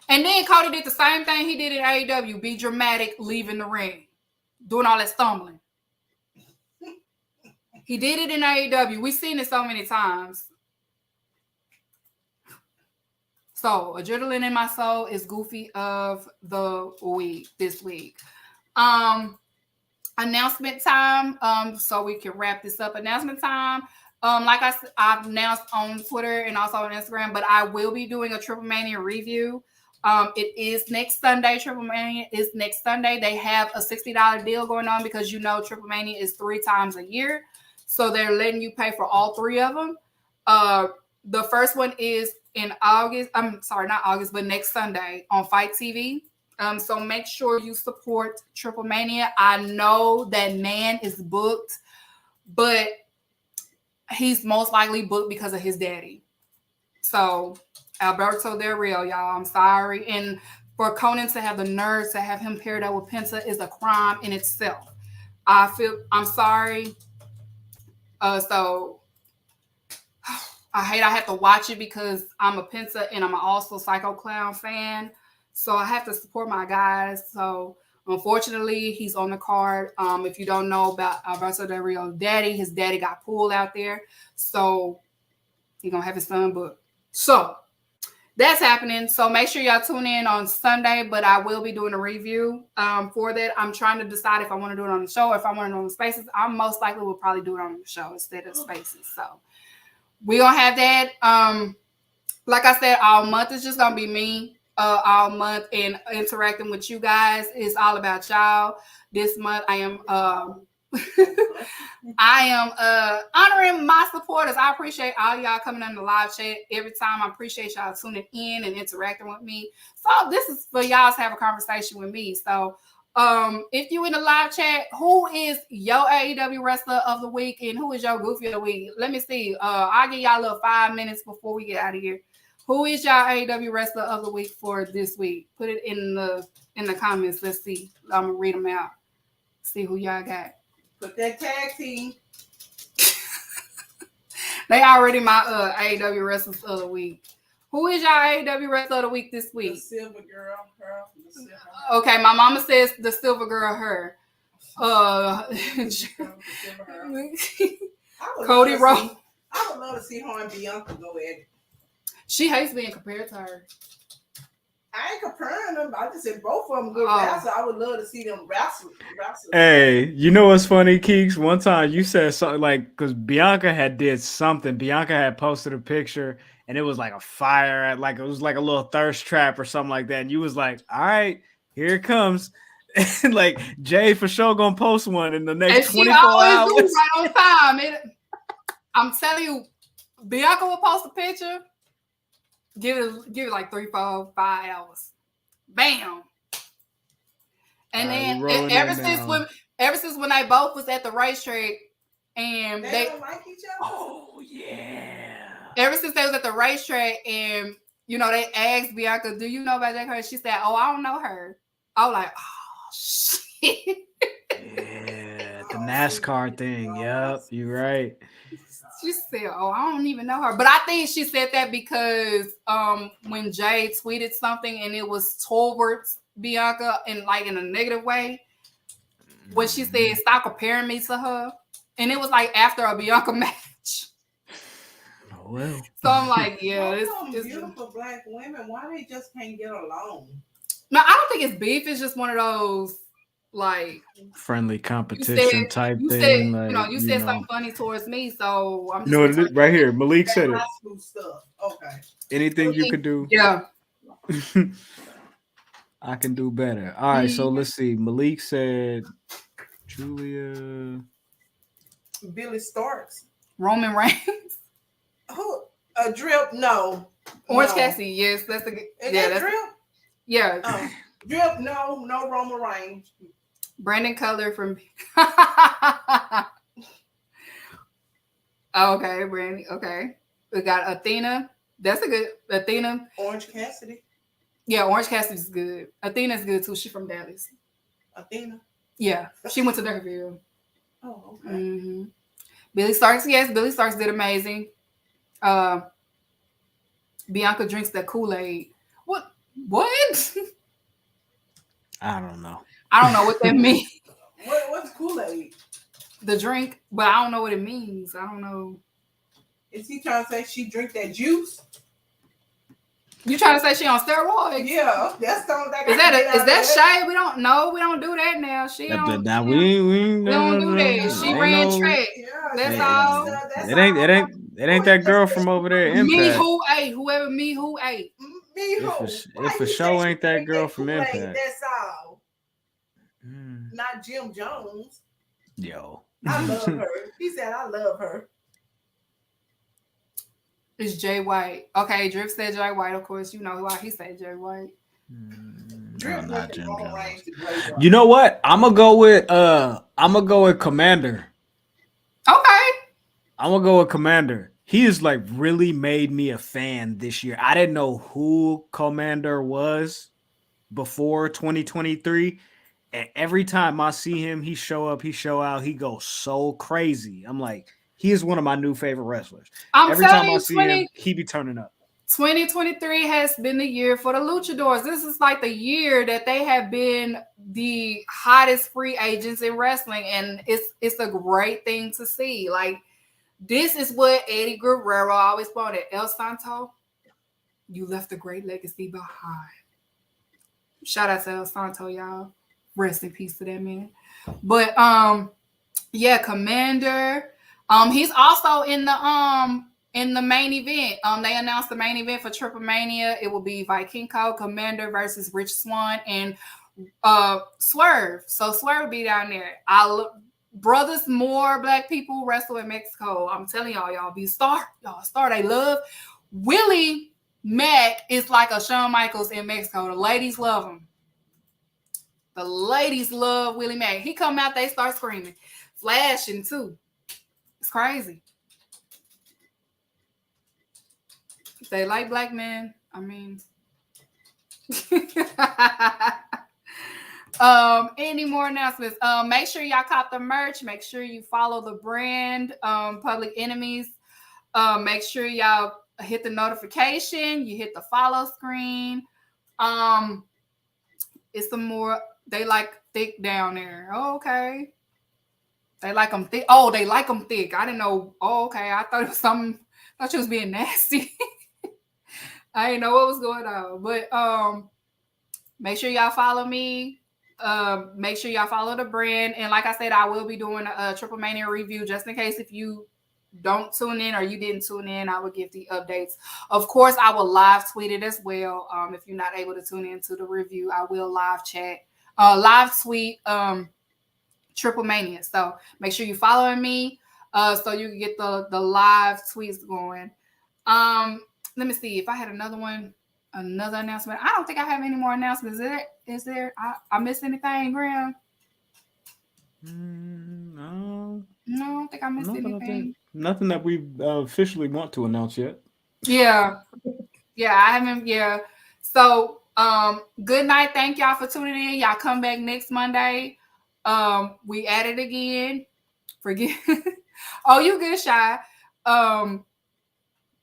And then Cody did the same thing he did in AEW, be dramatic, leaving the ring, doing all that stumbling. He did it in AEW. We've seen it so many times. So, Adrenaline in My Soul is Goofy of the week, this week. Announcement time, so we can wrap this up. Announcement time. Like I've announced on Twitter and also on Instagram, but I will be doing a Triple Mania review. It is next Sunday. Triple Mania is next Sunday. They have a $60 deal going on because Triple Mania is 3 times a year. So they're letting you pay for all 3 of them. The first one is in August. I'm sorry, not August, but next Sunday on Fight TV. So make sure you support Triple Mania. I know that man is booked, but he's most likely booked because of his daddy. So Alberto Del Rio, y'all, I'm sorry. And for Conan to have the nerve to have him paired up with Penta is a crime in itself. I'm sorry. So I hate I have to watch it because I'm a Penta and I'm also Psycho Clown fan. So I have to support my guys. So unfortunately, he's on the card. If you don't know about Alberto Del Rio's daddy, his daddy got pulled out there. So he's going to have his son booked. So that's happening. So make sure y'all tune in on Sunday, but I will be doing a review for that. I'm trying to decide if I want to do it on the show or if I want to do it on the Spaces. I most likely will probably do it on the show instead of Spaces. So we're going to have that. Like I said, all month is just going to be me all month, and interacting with you guys is all about y'all. This month I am honoring my supporters. I appreciate all y'all coming on the live chat every time. I appreciate y'all tuning in and interacting with me. So this is for y'all to have a conversation with me. So if you in the live chat, who is your AEW wrestler of the week and who is your goofy of the week? Let me see. I'll give y'all a little 5 minutes before we get out of here. Who is y'all AEW wrestler of the week for this week? Put it in the comments. Let's see. I'm gonna read them out. See who y'all got. Put that tag team. They already my AEW wrestlers of the week. Who is y'all AEW wrestler of the week this week? The Silver Girl, her. Okay, my mama says the Silver Girl, her. Cody Rhodes. I would love to see her and Bianca go at it. She hates being compared to her. I ain't comparing them. I just said both of them good wrestlers. I would love to see them wrestle. Hey, you know what's funny, Keeks? One time you said something like, because Bianca had did something. Bianca had posted a picture, and it was like a fire at it was like a little thirst trap or something like that. And you was like, all right, here it comes. And like Jay for sure gonna post one in the next 24 hours. Do right on time. I'm telling you, Bianca will post a picture. Give it like 3, 4, 5 hours. Bam. And then ever since when they both was at the racetrack and they don't like each other. Oh yeah. Ever since they was at the racetrack and they asked Bianca, "Do you know about that girl?" She said, "Oh, I don't know her." I was like, "Oh shit." Yeah, the NASCAR thing. Yep, you're right. She said, "Oh, I don't even know her," but I think she said that because when Jay tweeted something and it was towards Bianca in a negative way, when she said, "Stop comparing me to her," and it was like after a Bianca match. Oh well. So I'm like, yeah, it's beautiful black women. Why they just can't get along? No, I don't think it's beef. It's just one of those like friendly competition type you thing. Said, you said something funny towards me, so I'm just right here. Malik said it. Stuff. Okay. Anything you could do. Yeah. I can do better. All right, so let's see. Malik said Julia. Billy Starks. Roman Reigns. Who? Drip? No. Orange Cassidy. Yes, that's a good. That's Drip. Yeah. Drip? No Roman Reigns. Brandon Cutler from. Okay, Brandon. Okay, we got Athena. That's a good Athena. Orange Cassidy. Yeah, Orange Cassidy's good. Athena's good too. She's from Dallas. Athena. Yeah, she went to Dunkerville. Oh, okay. Mm-hmm. Billy Starks. Yes, Billy Starks did amazing. Bianca drinks that Kool-Aid. What? I don't know. I don't know what that means. What's Kool-Aid? The drink, but I don't know what it means. I don't know. Is he trying to say she drink that juice? You trying to say she on steroids? Yeah, that's something that. Is that shade? We don't know. We don't do that now. We don't do that. She ran track. Yeah, that's all. It ain't that girl from over there. Impact. Me who ate. Whoever me who ate. Me who? If for sure ain't that girl from Impact. That's all. Not Jim Jones. Yo. I love her. He said I love her. It's Jay White. Okay, Drip said Jay White. Of course, you know why he said Jay White. Not Jim Jones. You know what? I'm gonna go with Commander. Okay. I'm gonna go with Commander. He has really made me a fan this year. I didn't know who Commander was before 2023. And every time I see him, he show up, he show out, he goes so crazy. I'm like, he is one of my new favorite wrestlers. Every time I see him, he be turning up. 2023 has been the year for the Luchadors. This is like the year that they have been the hottest free agents in wrestling, and it's a great thing to see. Like, this is what Eddie Guerrero always wanted. El Santo. You left a great legacy behind. Shout out to El Santo, y'all. Rest in peace to that man. But yeah, Commander. He's also in the main event. They announced the main event for Triple Mania. It will be Vikingo Commander versus Rich Swann and Swerve. So Swerve will be down there. Brothers, more black people wrestle in Mexico. I'm telling y'all be star. Y'all star. They love Willie Mack is like a Shawn Michaels in Mexico. The ladies love him. The ladies love Willie Mack. He come out, they start screaming, flashing too. It's crazy. They like black men. I mean, any more announcements? Make sure y'all cop the merch. Make sure you follow the brand, Public Enemies. Make sure y'all hit the notification. You hit the follow screen. It's some more. They like thick down there. Oh, okay. They like them thick. Oh, they like them thick. I didn't know. Oh, okay. I thought it was something. I thought you was being nasty. I didn't know what was going on. But make sure y'all follow me. Make sure y'all follow the brand. And like I said, I will be doing a Triple Mania review just in case if you don't tune in or you didn't tune in, I will give the updates. Of course, I will live tweet it as well. If you're not able to tune into the review, I will live tweet Triple Mania. So make sure you're following me so you can get the live tweets going. Let me see if I had another announcement. I don't think I have any more announcements. Is there? I missed anything, Graham? No. No, I don't think I missed anything. Nothing that we officially want to announce yet. Yeah, I haven't. Yeah. So, good night. Thank y'all for tuning in. Y'all come back next Monday. We at it again. Forget. Oh, you good, Shy.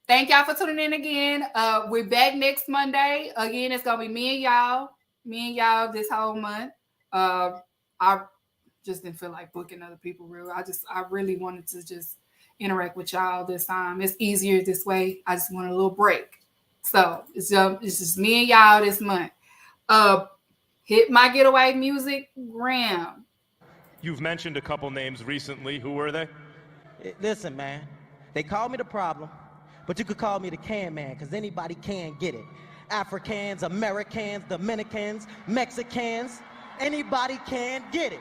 Thank y'all for tuning in again. We're back next Monday. Again, it's gonna be me and y'all this whole month. I just didn't feel like booking other people real. I really wanted to just interact with y'all this time. It's easier this way. I just want a little break. So it's just me and y'all this month. Hit my getaway music, Graham. You've mentioned a couple names recently. Who were they? Listen, man. They call me the problem, but you could call me the can man, because anybody can get it. Africans, Americans, Dominicans, Mexicans, anybody can get it.